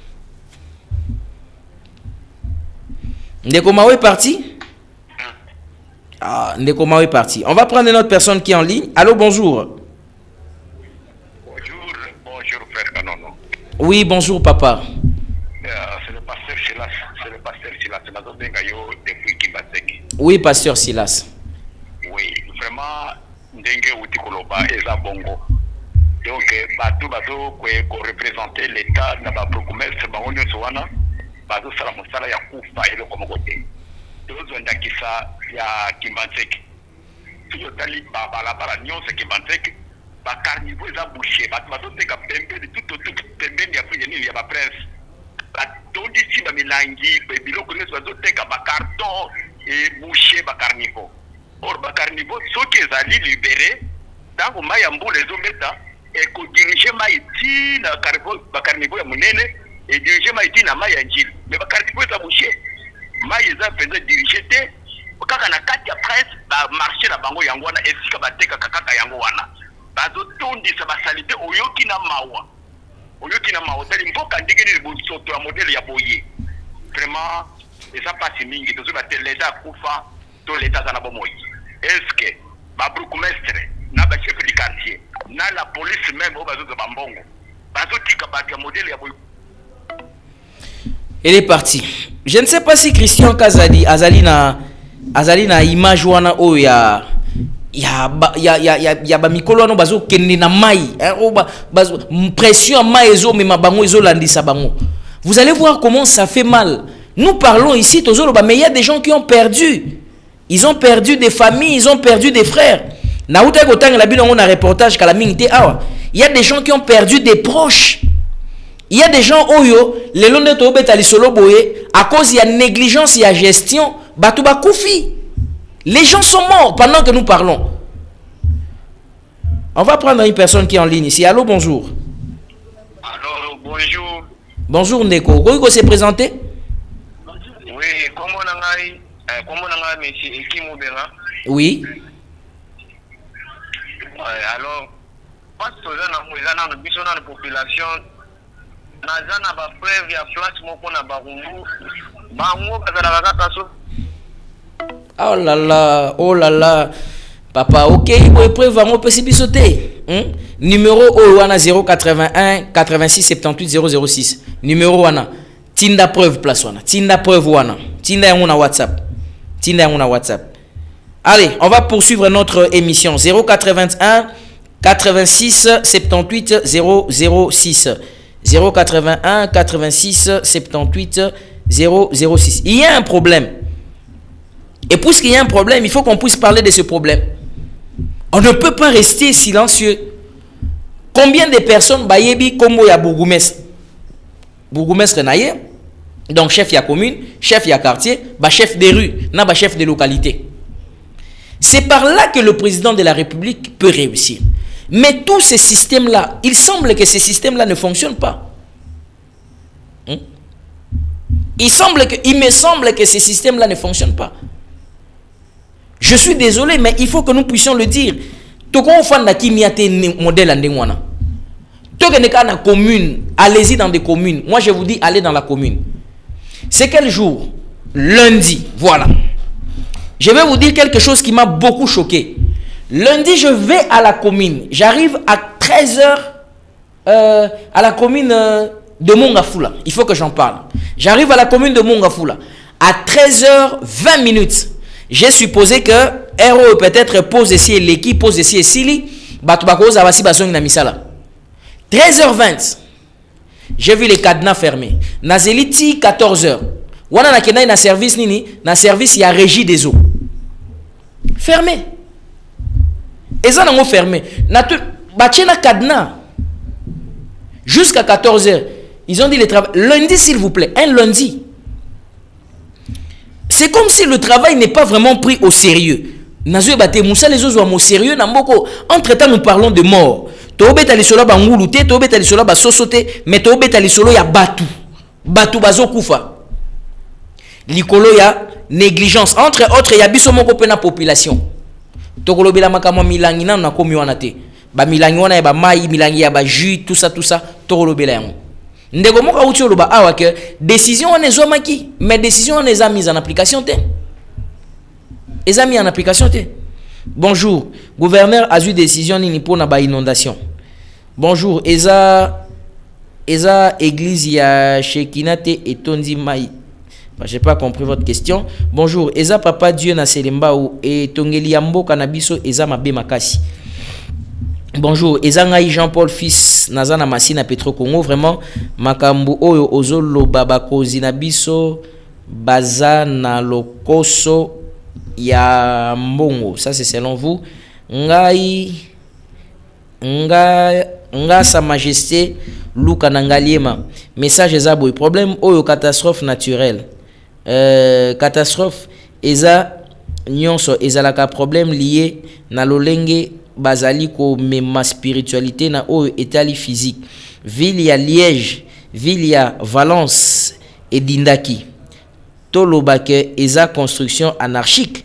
Neko Mao est parti. Ah, Neko Mao est parti. On va prendre une autre personne qui est en ligne. Allô, bonjour. Bonjour, frère Kanono. Oui, bonjour, papa. C'est le pasteur Silas. C'est le pasteur Silas. C'est la zone depuis Kimbatek. Oui, pasteur Silas. Oui, vraiment, Ndenge Utikoloba et Zabongo. Donc, bateau ko représenter l'État dans la bourgmestre, Baronio Soana, bateau Salamosala ya Koufa et le Komogote. Deux ondakisa ya Kimbatek. Si je tali balabala nyonse Kimbatek, ba carnivore za boucher, bateau teka pembe de tout pembe ya fuyeni ya ba presse. Bateau d'ici ba milangi, biloko neso bateau teka ba carton et boucher ba carnivore. Or ba carnivore soki ezali libéré, tango maya mbule ezometa et ko diriger maïti na carnivore ya munene et diriger maïti na mai njil mais ba quartier pour ça boucher mai eza faisait diriger te kaka na kati ya presse ba marché na bango yango wana esika bateka kaka yango wana bazo tondisa ba salite oyoki na mawa tali mboka ndenge ni bosoto ya modèle ya boye vraiment eza pasi mingi tozo ba l'État kufa to l'État za na bomoyi est-ce que ba bourgmestre na ba chef du quartier na la police même au bazo ba mbongo bazo tika ba modèle ya boye. Elle est partie. Je ne sais pas si Christian Kazadi Azalina image wana o ya ba mikolo no bazo kende na mai bazo pression mai ezo mema bango ezo landisa bango. Vous allez voir comment ça fait mal. Nous parlons ici tozolo ba mais il y a des gens qui ont perdu. Ils ont perdu des familles, ils ont perdu des frères. Na uta ko tanga la bino on a reportage kala mingité awa. Il y a des gens qui ont perdu des proches. Il y a des gens oyo les londe to betali solo boye à cause il y a négligence, il y a gestion, batuba koufi. Les gens sont morts pendant que nous parlons. On va prendre une personne qui est en ligne ici. Allô, bonjour. Alors, bonjour. Bonjour Neko. Comment s'est présenté? Oui, comment on a monsieur Ekimo Benga? Oui. Alors, parce que nous avons une population, nous avons une preuve ya place moko na barungu. Bango bazala bakakaso. Oh là là, papa, ok, il faut preuve on peut s'y sauter. Numéro OANA 081 86 78 006. Numéro OANA. Tinda preuve place OANA. Tinda preuve OANA. Tinda yanguna WhatsApp. Tinda yanguna WhatsApp. Allez, on va poursuivre notre émission. 081 86 78 006. 081 86 78 006. Il y a un problème. Et puisqu'il y a un problème, il faut qu'on puisse parler de ce problème. On ne peut pas rester silencieux. Combien de personnes bayebi kombo ya bourgmestre naye, donc chef ya commune, chef ya quartier, chef de rue, na chef de localité. C'est par là que le président de la République peut réussir. Mais tous ces systèmes-là, il semble que ces systèmes-là ne fonctionnent pas. Il me semble que ces systèmes-là ne fonctionnent pas. Je suis désolé, mais il faut que nous puissions le dire. Modèle commune, allez-y dans des communes. Moi, je vous dis, allez dans la commune. C'est quel jour? Lundi, voilà. Je vais vous dire quelque chose qui m'a beaucoup choqué. Lundi, je vais à la commune. J'arrive à 13h à la commune de Mongafula. Il faut que j'en parle. J'arrive à la commune de Mongafula. À 13h20. J'ai supposé que RO peut-être pose ici l'équipe, pose ici et Sili. 13h20. J'ai vu les cadenas fermés. Nazeliti 14h. Wana na kena na service nini? Na service ya régie des eaux. Fermé. Et ça n'a fermé. Na cadenas. Jusqu'à 14h. Ils ont dit le travail. Lundi, s'il vous plaît. Un lundi. C'est comme si le travail n'est pas vraiment pris au sérieux. Nazue bate Moussa les autres au sérieux. Entre temps, nous parlons de mort. Tobe tali solo ba ngulute, tobe tali solo ba sosote, mais tobe tali solo ya batu. Batu bazo kufa. Likolo ya négligence. Entre autres, ya biso moko pe na population. Tokolobela makamo milangi na na komi wana te. Ba milangi wana ya ba mai, milangi ya ba jus, tout ça, tokolobela yango. Ndeko moka uti oloba awa ke décision on ezwa maki, mais décision on les a mise en application te. Les amis en application te. Bonjour, gouverneur a eu décision ni pour na ba inondation. Bonjour, eza église ya Shekinate et Tondi Mai. J'ai pas compris votre question. Bonjour, eza papa Dieu na Selemba ou et Tongeli Yambo Kanabiso eza mabe makasi. Bonjour, Ezangai Jean-Paul fils Nazana Masina Petro Congo vraiment makambu oyo ozolo babako zinabiso bazana lokoso ya mbongo. Ça c'est selon vous. Nga sa majesté Luka Nangaliema. Message ezabo problème oyo catastrophe naturelle. Catastrophe eza nyonso ezalaka problème lié na lolenge bazali ko mema spiritualité na o etali physique ville ya Liège ville ya Valence et Dindaki tolobake eza construction anarchique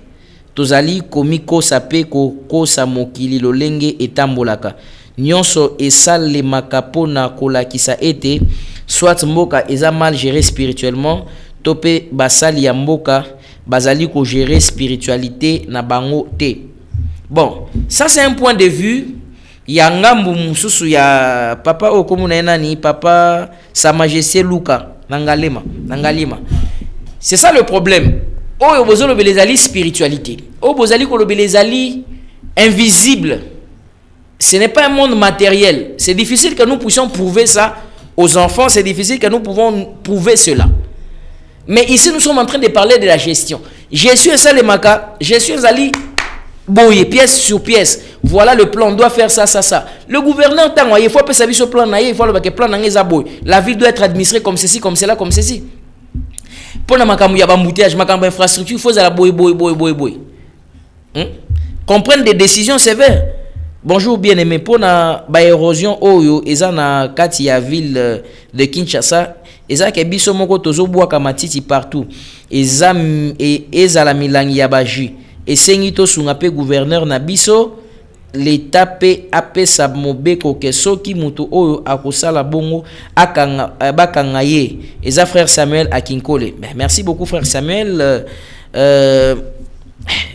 tozali komiko sape kosa mokili lolenge etambolaka nyonso esalemaka mpona kolakisa ete soit mboka eza mal géré spirituellement tope basali ya mboka bazali ko gérer spiritualité na bango te. Bon, ça c'est un point de vue ya ngambu mususu ya papa okomuna nani papa Sa Majesté Luka Nangalima. C'est ça le problème. Oyo bozolo belezali spiritualité. Oyo bozali ko belezali invisible. Ce n'est pas un monde matériel. C'est difficile que nous puissions prouver ça aux enfants, c'est difficile que nous pouvons prouver cela. Mais ici nous sommes en train de parler de la gestion. Gestion ça les maka, gestion zali boye pièce sur pièce. Voilà le plan, on doit faire ça. Le gouverneur tant il faut pas savoir ce plan il faut le plan na boy. La ville doit être administrée comme ceci, comme cela, comme ceci. Pour na makambu ya bambouteillage, makambu infrastructure, il faut la boy. Comprendre des décisions sévères. Bonjour bien-aimé, pour na ba érosion oyo eza na kati ya ville de Kinshasa, eza ke biso moko tozoboa ka matiti partout. Eza la milangi ya baji. Esengi to sunga pe gouverneur na biso l'état pe apesa mobeko ke soki mutu oyo akosala bongo akanga bakanga ye. Eza frère Samuel Akinkole. Merci beaucoup frère Samuel.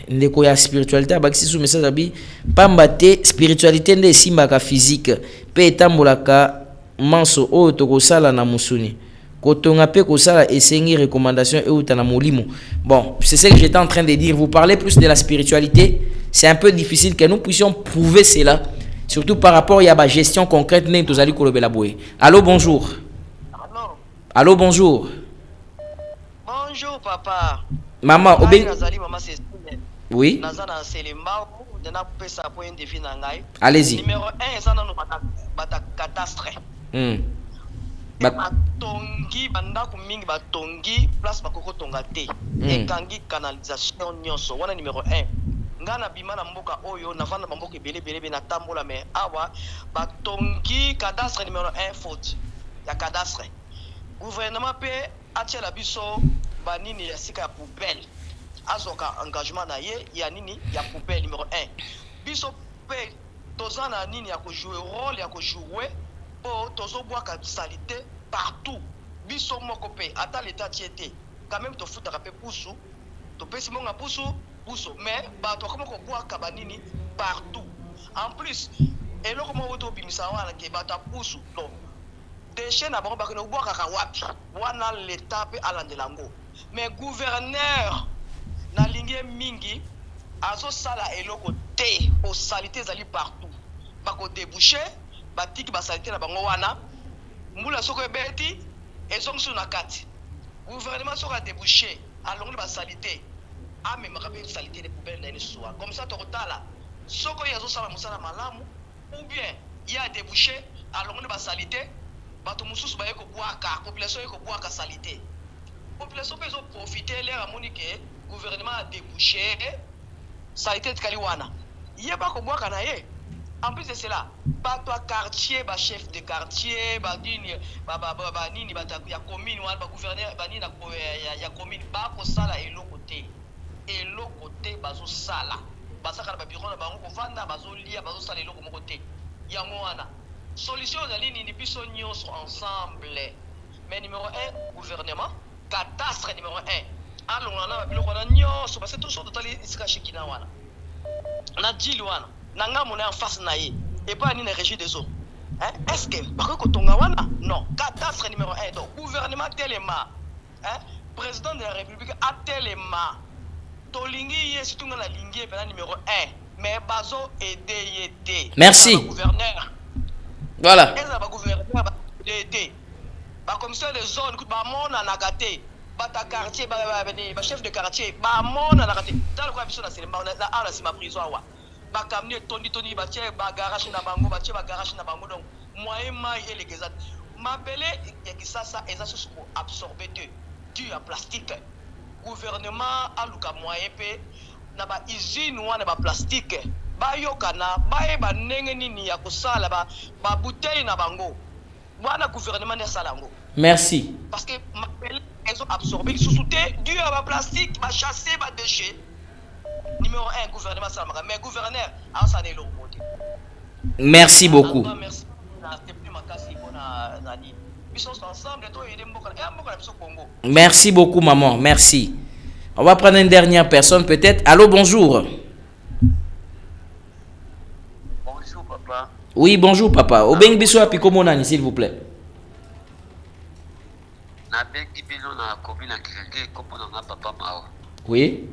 Ndeko ya spiritualité abakisi sous message abi pamba te spiritualité nde simbaka physique pe etambolaka manso oyo tokosala na musuni kotonga pe kosala esengi recommandation euta na molimo. Bon, c'est ce que j'étais en train de dire. Vous parlez plus de la spiritualité, c'est un peu difficile que nous puissions prouver cela, surtout par rapport à la gestion concrète ne tozali kolobela boye. Allô, bonjour. Allô, bonjour. Bonjour papa. Maman, Maman oui. Allez-y. Numéro 1, c'est dans cadastre. Batongi bandako mingi batongi place bakoko tonga te. Ekangi canalisation nyonso. Wana numéro 1. Ngana bima na mboka oyo na vanda mboka belebele na tambola mais awa batongi cadastre numéro 1 faute. Ya cadastre. Gouvernement pe atia la biso banini ya sika poubelle. Azoka engagement na ye ya nini ya poubelle numéro 1. Biso pe tozana nini ya ko jouer rôle ya ko jouer pour tozoboa ka salité partout. Biso moko pe ata l'état tiété. Quand même to futa pe pousu. To pesi monga pousu mais ba to comme ko boa ka banini partout. En plus eloko mo to bimisa wana ke ba ta pousu. Donc déchets na bango ba ko boa ka wapi. Wana l'état pe alandelango. Mais gouverneur na lingi mingi azo sala eloko te o salité zali partout bako déboucher batiki ba salité na bango wana mbula soko ebeti ezongso na kati gouvernement soko a déboucher alongoli ba salité amema ka pe salité de poubelle na soir comme ça tokotala soko yazo sala musala malamu ou bien il y a déboucher alongoli ba salité bato mususu ba yeko boaka population yeko boaka salité population peut profiter l'air à monique gouvernement a débouché salité de Kaliwana. Yeba ko boaka na ye. En plus de cela, ba toi quartier, ba chef de quartier, ba dini ba nini ba ya commune wala ba gouverneur ba nini ya commune ba ko sala eloko te bazo sala. Ba saka ba bureau na bango ko vanda bazo lia bazo sala eloko moko te. Yango wana. Solution za nini ni biso nyonso ensemble. Mais numéro 1 gouvernement, cadastre numéro 1. Alors on a nyonso parce que tout ça totali iska shikina wana na dili wana na ngamu na en face na ye et pas ni na régie des eaux hein est-ce que bako kotonga wana non cadastre numéro 1 donc gouvernement telema hein président de la république a telema tolingi ye surtout na lingi pe numéro 1 mais bazo aider yete merci gouverneur voilà est-ce ba gouverneur ba aider ba commissaire de zone ba mona na gâté bata quartier ba chef de quartier ba mona na quartier dans le biso na selema na ala si ma prison wa ba kamni tondi ba tie ba garage na bango ba tie ba garage na bango donc moyen mai et les gazat mabele ya kisasa eza sous pour absorber du en plastique gouvernement aluka moyen pe na ba usine wana ba plastique ba yokana ba e ba ndenge nini ya kosala ba bouteille na bango wana gouvernement ne salango Merci. Parce que elles ont absorbé sous sauté dû à la plastique, ma chassé, ma déchet. Numéro 1, gouvernement Salamara. Mais gouverneur, en ça n'est l'autre. Merci beaucoup. Merci. Merci beaucoup, maman. Merci. On va prendre une dernière personne peut-être. Allô, bonjour. Bonjour, papa. Oui, bonjour, papa. Obeng biso apiko monani, s'il vous plaît. Na bengi bino na komi na kirenge kopo na papa mao. Oui.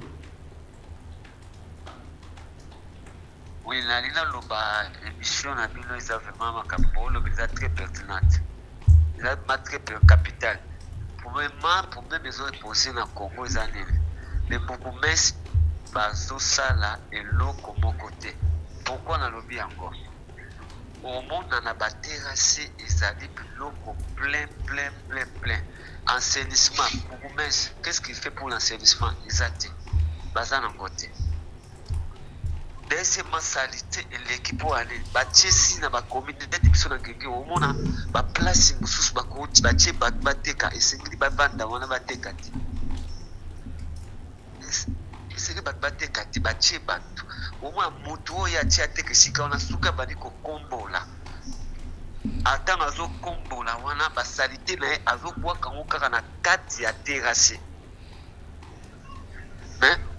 Oui, na lina loba émission na bino eza vraiment makambo lo eza très pertinente. Eza très capital. Problème besoin poser na Congo eza nini. Les bourgmestres bazo sala eloko moko te. Pourquoi na lobi yango? Au monde na ba terrasse ezali biloko plein. Enseignement, bourgmestre, qu'est-ce qu'il fait pour l'enseignement? Ezati. Baza na ngote. Deuxièmement, salité et l'équipe pour aller bâtir si na ba communauté de biso na ngenge au mona ba place mususu ba ko bâtir ba bateka et c'est ba banda wana bateka ti. C'est ba bateka ti bâtir bantu. Au moins mutu ya ti ateka sika wana suka bani ko kombola. Ata mazo kombola wana ba salité na azo kwa kango kaka na kati ya terrasse.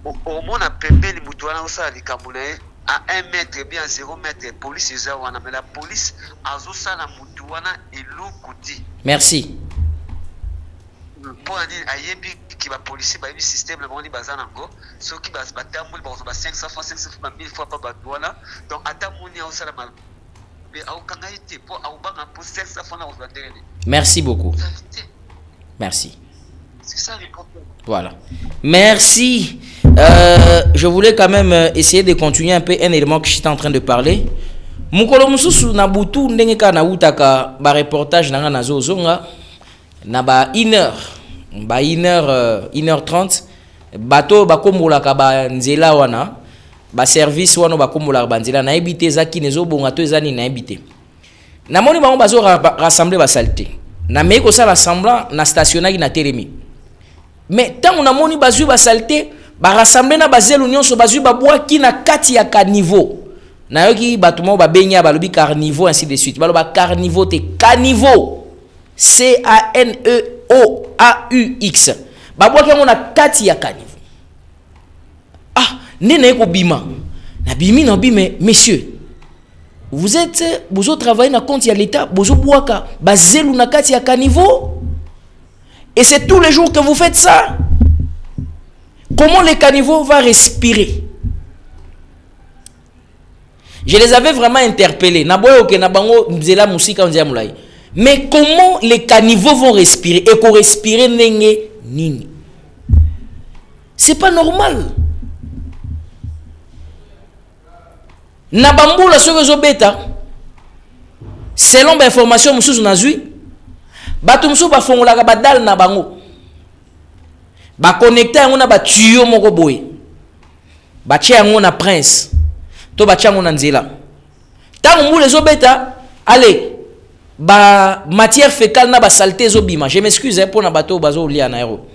Au moins a pembeni mutu wana osala likambo na ye à 1 mètre bien 0 mètre police eza wana mais la police azosala mutu wana eloko ti. Merci. Pour dire ayebi ki ba police ba yebi système le boni bazana ngo soki ba batamuli ba 500 francs 1000 fois pas ba wana donc atamuni osala mal mais au kanga été pour au banga pour 500 francs na osandere. Merci beaucoup. Merci. C'est ça l'important. Voilà. Merci. Je voulais quand même essayer de continuer un peu un élément que j'étais en train de parler. Mukolo mususu na butu ndenge ka na utaka ba reportage nanga na zozonga na ba 1h30 bato bakombola ka ba nzela wana ba service wana bakombola ba nzela na ebité zaki nezo bonga to ezani na ebité. Na moni bango bazo rassembler ba saleté. Na mei ko sala semblant na stationnaki na Télémi. Mais tant on a moni bazui ba saleté ba rassembler na bazelu nyonso bazui ba boaki na kati ya caniveau. Na yoki batumo ba benya ba lobi carnivore ainsi de suite. Ba loba carnivore te caniveau. CANEOAUX. Ba boaki ngo na kati ya caniveau. Ah, nene ko bima. Na bimi na bime messieurs. Vous travaillez dans le compte de l'État, vous boaka, bazelu na kati ya caniveau. Et c'est tous les jours que vous faites ça. Comment le caniveau va respirer? Je les avais vraiment interpellés. Mais comment les caniveaux vont respirer? Et qu'on respirer nenge nini? C'est pas normal. Na bambula soki beta selon ba information mususu nazui bato mususu bafongolaka badal na bango ba connecter yango na ba tuyau moko boye ba tia yango na prince to ba tia yango na nzela tango mbula beta allez ba matière fécale na ba saleté ezobima. Je m'excuse pour na bato bazo lia na ero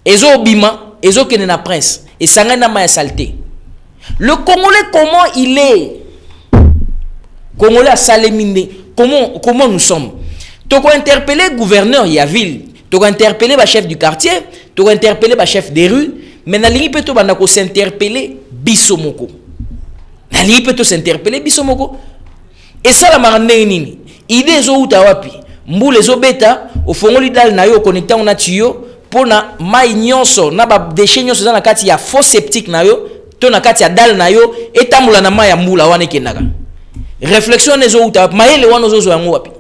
ezobima ezokene na prince et sanga na ma saleté. Le Congolais, comment il est? Congolais à Saleminde, comment nous sommes? Tu as interpellé le gouverneur de la ville, tu as interpellé le chef du quartier, tu as interpellé le chef des rues, mais na lingi peto bana ko s'interpeller bisomoko. Na lingi peto s'interpeller bisomoko. Et ça la marande nini? Idée zo uta wapi? Mbule zo beta, au fongoli dal na yo connecté on a tuyau pour na mai nyonso na ba déchets nyonso za na kati ya faux septique na yo. To na kati ya dal na yo etamula na maya mbula wana kenaka réflexion ezo uta maele wana ozozo yango wapi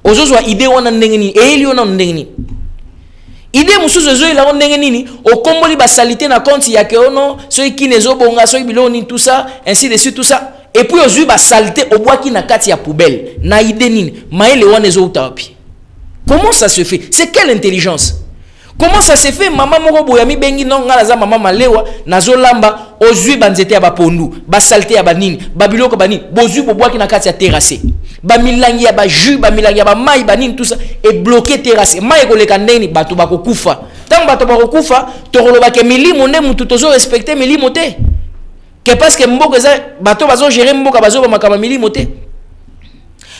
ozozo idée wana ndenge nini eli wana ndenge nini idée mususu ezo ila ndenge nini okomboli ba salité na compte ya ke ono so ikine ezo bonga so biloni tout ça ainsi de suite tout ça et puis ozu ba salité obwaki na kati ya poubelle na idée nini maele wana ezo uta wapi? Comment ça se fait? C'est quelle intelligence? Comment ça se fait? Maman moko boyami bengi non ngala za maman malewa nazo lamba ozui banzete ya bapondu ba salté ya banini babiloko banini bozui bobwaki na kati ya terrasse ba milangi ya ba jus, ba milangi ya ba mai, ba nini tout ça et bloqué terrasse. Mai ko le kandeni bato ba kokufa. Tant bato ba kokufa, to koloba ke milimo ne mutu tozo respecter milimo te. Que parce que mboka za bato bazo gérer mboka bazo ba makama milimo te.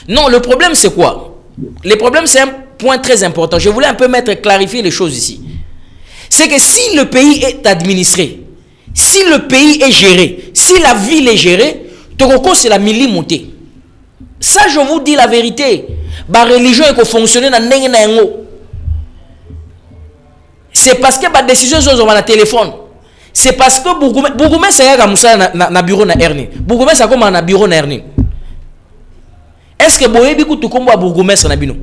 Non, le problème c'est quoi? Le problème c'est un point très important. Je voulais un peu clarifier les choses ici. C'est que si le pays est administré, si le pays est géré, si la ville est gérée, Tokoko c'est la milimoté. Ça je vous dis la vérité. La religion est fonctionner dans n'engo. C'est parce que la décision sont dans le téléphone. C'est parce que Bougoumé c'est un bureau na Erni. Bougoumé c'est comme un bureau na Erni. Est-ce que Boyebi Koutou Kombo Bougoumé c'est un bino?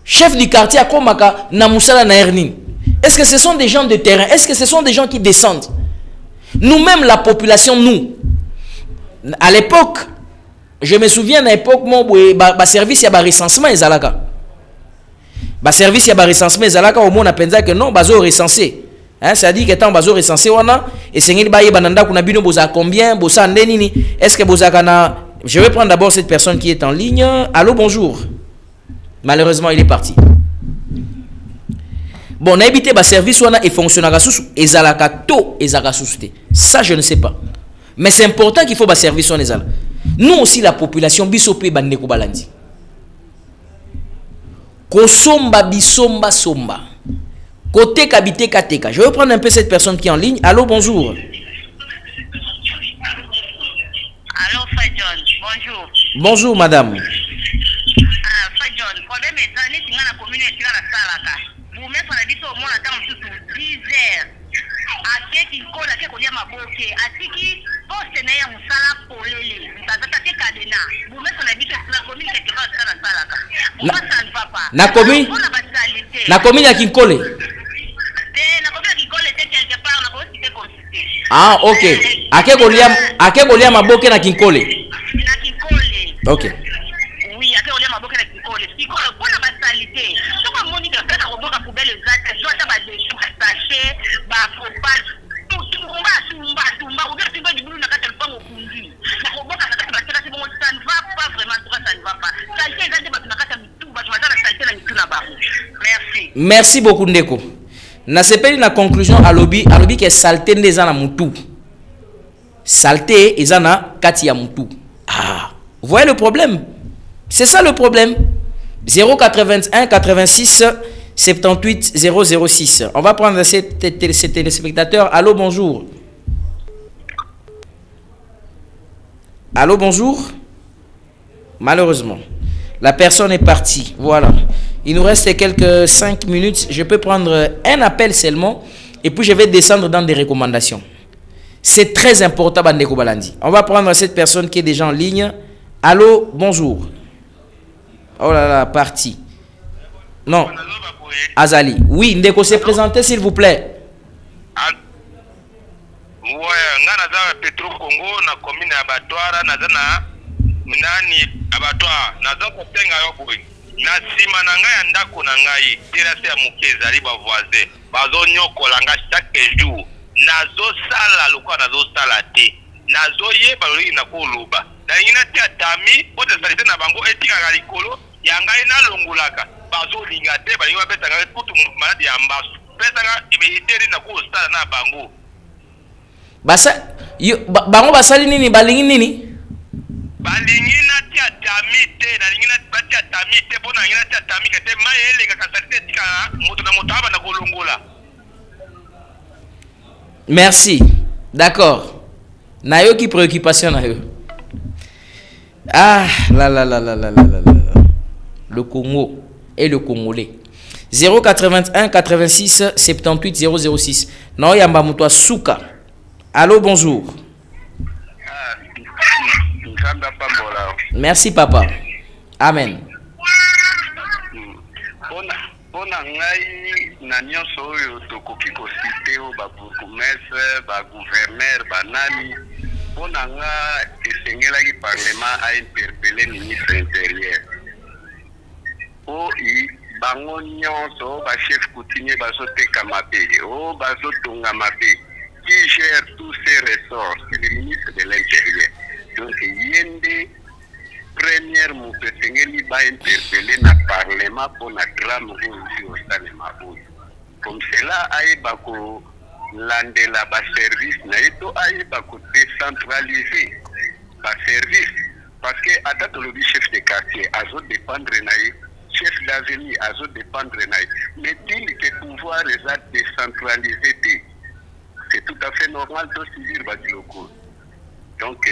Chef du quartier à Komaka na Moussala na Erni. Est-ce que ce sont des gens de terrain? Est-ce que ce sont des gens qui descendent? Nous-mêmes, la population, nous, à l'époque, je me souviens à l'époque, mon service, il y a un recensement, il y a un service, il y a un recensement, il y a au moins, on a pensé que non, bazo recensé. C'est-à-dire que tant bazo recensé, on a, et c'est une baye bananda qu'on a bino boza combien, boza ndenini. Est-ce que boza kana. Je vais prendre d'abord cette personne qui est en ligne. Allô, bonjour. Malheureusement, il est parti. Bon, on a évité le service et fonctionnaire sous et zalaka to et zalaka sous. Ça je ne sais pas. Mais c'est important qu'il faut le service on ezala. Nous aussi la population bisope bande ko balandi. Kosomba bisomba somba. Côté kabité kateka. Je vais prendre un peu cette personne qui est en ligne. Allô, bonjour. Allô, Fadjon, bonjour. Bonjour madame. Fadjon, problème est dans la communauté dans la salaka. Vous mettez la vie au monde à 10 heures. À qui colle, à qui colle ma boque, à qui poste n'a un sala pour les. Vous avez attaqué Kadena. Vous mettez la vie dans la commune qui va dans la salaka. Ça ne va pas. La commune. La commune à qui colle. La commune qui colle était quelque part dans la cité consultée. Ah, ok. À qui colle ma boque na qui colle. Na qui colle. Ok. Oui, à qui colle ma boque na qui colle. Qui colle pour la basalité. Merci beaucoup Ndeko. Na sepeli na conclusion alobi que saleté ndeza na mutu. Saleté ezana kati ya mutu. Ah, vous voyez le problème? C'est ça le problème. 081 86 78 006. On va prendre ces téléspectateurs. Allô, bonjour. Allô, bonjour. Malheureusement, la personne est partie. Voilà. Il nous reste quelques 5 minutes. Je peux prendre un appel seulement et puis je vais descendre dans des recommandations. C'est très important, Bandeko Balandi. On va prendre cette personne qui est déjà en ligne. Allô, bonjour. Oh là là, parti. Non. Azali. Oui, Ndeko s'est présenté, s'il vous plaît. Ouais, naza Petro Congo na commune abattoir nazana minani abattoir naza kotenga yo boy. Na sima na ngai ndako na ngai terrasse ya mukeza li ba voisin bazo nyokola nga chaque jour nazo sala lokwa nazo sala te nazo yeba loli na koluba na ngina tia tami bote salite na bango etika ga likolo ya ngai na longolaka bazo linga te ba linga beta ga kutu maladi ya mbasu beta ga imeiteri na ko sala na bango basa bango basali nini balingi nini balingi na tia tami te na lingi na tia tami te bona ngina tia tami ke te maele ka salite tika moto na moto aba na kolongola. Merci. D'accord. Nayo qui préoccupation nayo. Ah, là. Le Congo et le Congolais. 081 86 78 006. Non, yamba muto suka. Allô, bonjour. Merci papa. Amen. Bona ngai na nyonso oyo tokoki kosite o ba bourgmestre ba gouverneur banani bona nga esengelaki parlement a interpellé ministre intérieur o bango nyonso ba chef coutumier bazoteka mabe o bazotonga mabe qui gère tous ces ressorts c'est le ministre de l'intérieur donc yende première moupesengeli ba interpeller na parlement pour na drame au salema boy. Comme cela aiba ko landela ba service na eto aiba ko décentraliser ba service parce que atteint le chef de quartier azo dépendre na chef d'avenue azo dépendre na mais dit que pouvoir les a décentralisé c'est tout à fait normal de suivre ba locaux. Donc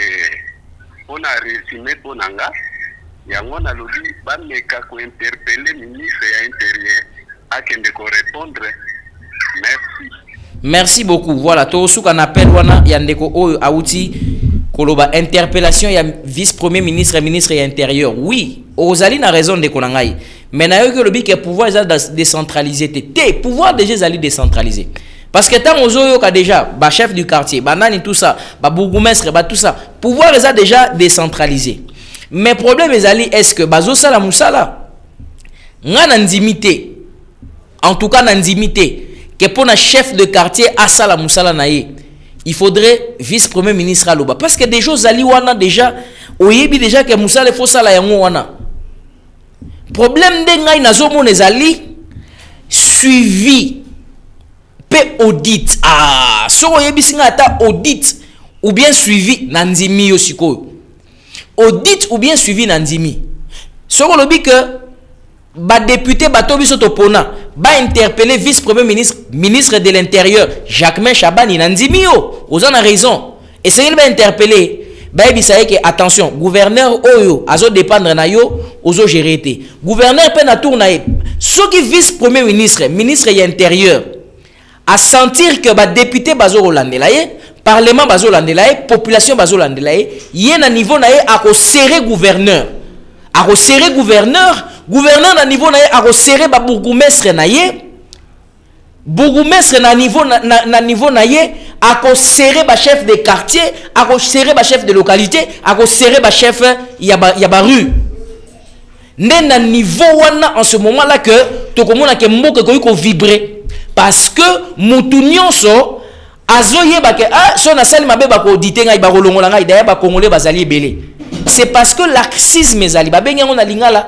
on a résumé bonanga yango na lobi ba meka ko interpeller ministre ya intérieur akende ko répondre. Merci beaucoup. Voilà, to suka na appel wana yandeko oyo auti koloba interpellation ya vice-premier ministre et ministre ya intérieur. Oui, ozali na raison de konangai. Mais na yo que lobi que pouvoir za décentraliser te pouvoir déjà zali décentraliser. Parce que tant ozo ka déjà ba chef du quartier, ba nani tout ça, ba bourgmestre, ba tout ça, pouvoir les a déjà décentralisé. Mais problème ezali est-ce que bazo sala musala ngana ndimité. En tout cas ndimité que pour un chef de quartier à sala musala naye, il faudrait vice-premier ministre à l'oba. Parce que des choses ali wana déjà, oyebi déjà que musala faut sala yango wana. Problème de ngai nazo mon ezali suivi pe audit. Ah, so oyebi singa ata audit ou bien suivi nandimi yo sikoyo. Audit ou bien suivi nandimi. So ko lobi que ba député bato biso topona ba interpeller vice-premier ministre ministre de l'intérieur Jacquemain Chabani nandimi yo oza na raison et c'est il ba interpeller ba bisaye que attention gouverneur oyo azo dépendre na yo ozo gérer té gouverneur pe na tourna e soki vice-premier ministre ministre de l'intérieur à sentir que ba député bazo rolandela ye parlement bazo rolandela ye population bazo rolandela ye yena niveau na ye a ko serrer gouverneur gouverneur na niveau na ye a serrer ba bourgmestre na ye bourgmestre na niveau na niveau na ye a serrer ba chef de quartier a serrer ba chef de localité a serrer ba chef ya ba rue nde na niveau wana en ce moment là que to komona ke mboka ko vibrer parce que mutu nyonso azoye ba ke so na sali mabe ba ko auditer ngai ba kolongola ngai d'ailleurs ba congolais bazali ebele. C'est parce que laxisme ezali ba benga ngona lingala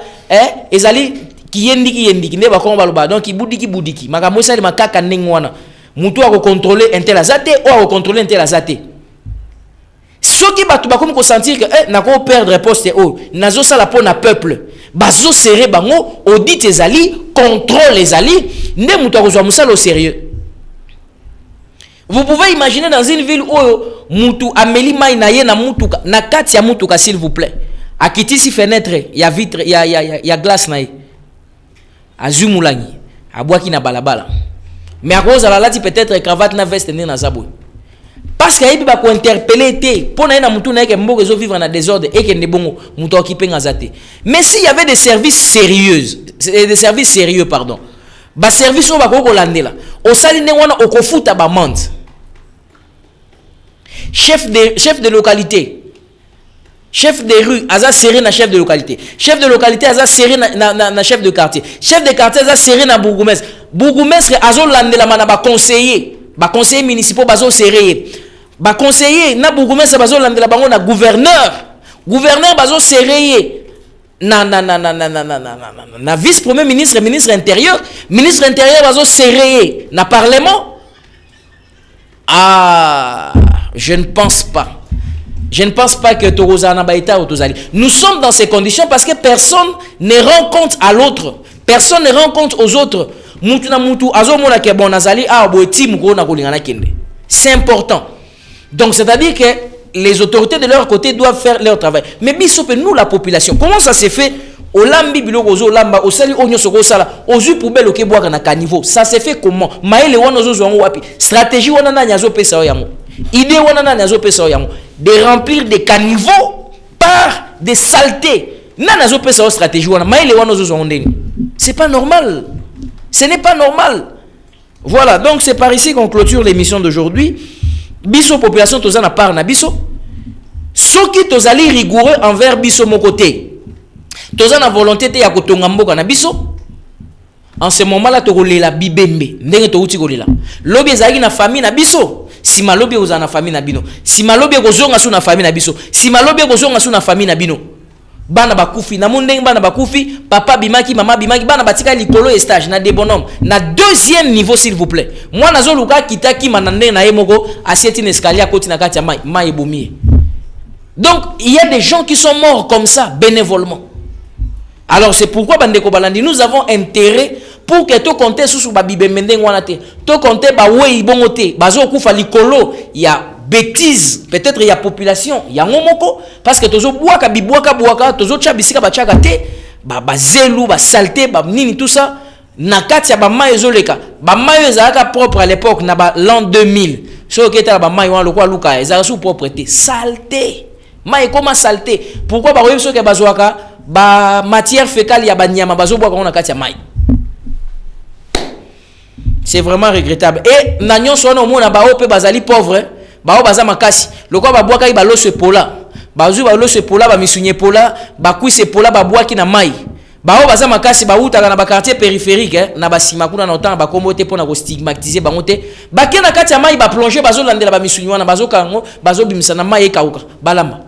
ezali kiyendiki ne ba komba loba donc ibudiki makambo sali makaka ndenge wana mutu a ko contrôler intel azate ou a ko contrôler intel azate soki batu ba comme ko sentir que na ko perdre poste o nazo sala po na peuple bazo serrer bango audit ezali contrôle ezali nde mutu a ko zwa musala au sérieux. Vous pouvez imaginer dans une ville où mutu ameli mai na ye na mutuka na kati ya mutuka s'il vous plaît. Akitisi fenêtre ya vitre ya glace na ye. Azumulangi abwaki na balabala. Mais à cause la lati peut-être cravate na veste na zabou. Parce que yebi ba ko interpeller té pona na mutu na ke mboko zo vivre na désordre et que ne bongo mutu occupé ngazate. Mais s'il y avait des services sérieux pardon. Ba service o ba ko landela. O sali ne wana okofuta ba mande. Chef de localité, chef de rue, aza serré na chef de localité. Chef de localité, aza serré na chef de quartier. Chef de quartier, aza serré na bourgmestre. Bourgmestre, azo landela mana ba conseiller municipaux, bazo serré. Ba conseiller, na bourgmestre, bazo landela bango na gouverneur. Gouverneur, bazo serré. Na vice-premier ministre, ministre intérieur, bazo serré. Na parlement. Ah. Je ne pense pas que Torozana Baïta ou Tozali. Nous sommes dans ces conditions parce que personne ne rend compte à l'autre. Personne ne rend compte aux autres. C'est important. Donc, c'est-à-dire que les autorités de leur côté doivent faire leur travail. Mais nous, la population, comment ça s'est fait? Olambi bilogozo lamba osali onyo soko sala ozu poubelle oke boaka na caniveau. Ça s'est fait comment? Maele wana zo zo wapi? Stratégie wana na nyazo pesa yango. Idée wana na nyazo pesa yango. De remplir des caniveaux par des saletés. Na nyazo pesa stratégie wana maele wana zo zo ndeni. C'est pas normal. Ce n'est pas normal. Voilà, donc c'est par ici qu'on clôture l'émission d'aujourd'hui. Biso population tozana par na biso. Soki tozali rigoureux envers biso mon côté. Toza na volonté te ya kotonga mboka na biso. En ce moment là tokolela bibembe ndenge to uti kolela. Lobi ezali na famille na biso. Si malobi oza na famille na bino. Si malobi kozonga su na famille na biso. Si malobi kozonga su na famille na bino. bana bakufi na mundeng bana bakufi papa bimaki mama bimaki bana batika likolo et stage na des bonhommes na deuxième niveau s'il vous plaît moi nazo luka kitaki manande na yemoko assiette une escalier à côté na kati ya mai ebomi. Donc il y a des gens qui sont morts comme ça bénévolement. Alors c'est pourquoi bandeko balandi nous avons intérêt pour que to compter sous babibe mendeng wana te to compter ba wei bongo te bazo kufa likolo ya bêtise peut-être il y a population il y a ngomoko parce que tozo boaka biboaka tozo chabisika ba chaka te ba zelu ba saleté ba nini tout ça na kati ya ba mai ezoleka ba mai ezalaka propre à l'époque na ba l'an 2000 so keta ba mai wana lokwa luka ezalaka sous propreté saleté mai comment saleté pourquoi ba webi so ke bazwaka ba matière fécale ya ba nyama bazo boaka na kati ya mai. C'est vraiment regrettable et na nyonso wana omona ba ope bazali pauvre ba baza makasi lokwa ba boaka ba loso pola bazu ba loso pola ba misunye pola ba kuise pola ba boaki na mai ba baza makasi ba utaka na ba quartier périphérique na ba sima kuna na otanga ba kombo te pona ko stigmatiser bango te ba kena kati ya mai ba plonger bazo landela ba misunye wana bazo kango bazo bimisa na mai ekauka balamba.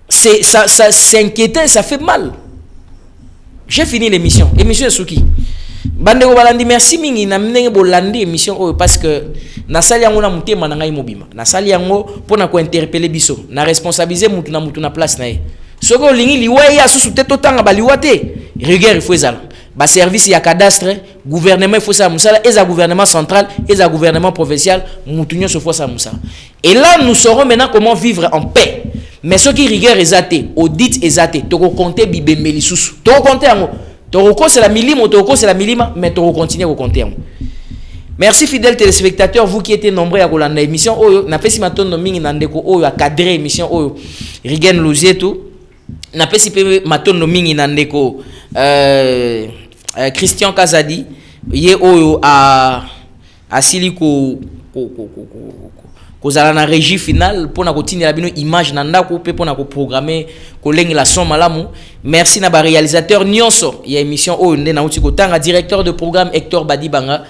C'est ça c'est inquiétant, ça fait mal. J'ai fini l'émission Suki. Bandeko balandi merci mingi na mnenge bolandi émission parce que na sali yango na mutema na ngai mobima na sali yango pona ko interpeller biso na responsabiliser mutu na place na ye soko lingi liwe ya susu te totanga baliwa te rigueur il faut ezala ba service ya cadastre gouvernement il faut ça musala et gouvernement central et gouvernement provincial mutu nyo so faut ça musala et là nous saurons maintenant comment vivre en paix mais ce qui rigueur ezate audit ezate to ko compter bibemeli susu to ko compter yango Toroko c'est la milima, Toroko c'est la milima, mais Toroko continue à compter. Merci fidèles téléspectateurs, vous qui étiez nombreux à regarder l'émission. N'a pas si maintenant nommé Nandeko Oyo à cadrer l'émission Oyo Rigen Luzieto. N'a pas si maintenant nommé Nandeko Christian Kazadi. Yé Oyo à Siliko kozala na régie finale pour na continuer la bino image na ndako pe pour na ko programmer ko lengi la son malamu. Merci na ba réalisateur nyonso ya émission o nde na uti ko tanga directeur de programme Hector Badibanga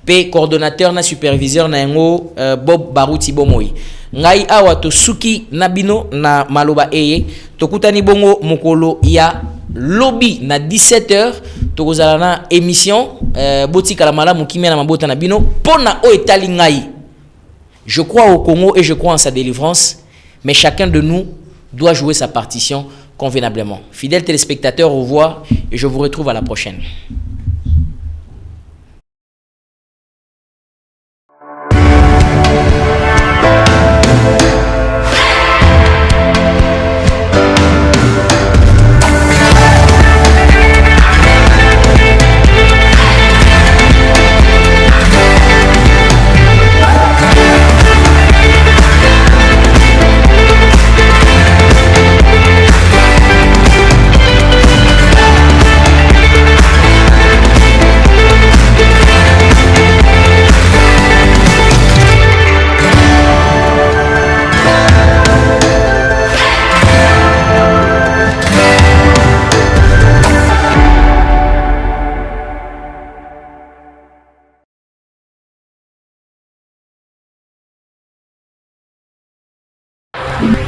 pe coordonnateur na superviseur na yango Bob Baruti Bomoi. Ngai awa to suki na bino na maloba eye tokutani bongo mokolo ya lobby na 17h tokozala na émission botika la malamu kimia na mabota na bino pona o etali ngai. Je crois au Congo et je crois en sa délivrance, mais chacun de nous doit jouer sa partition convenablement. Fidèles téléspectateurs, au revoir et je vous retrouve à la prochaine.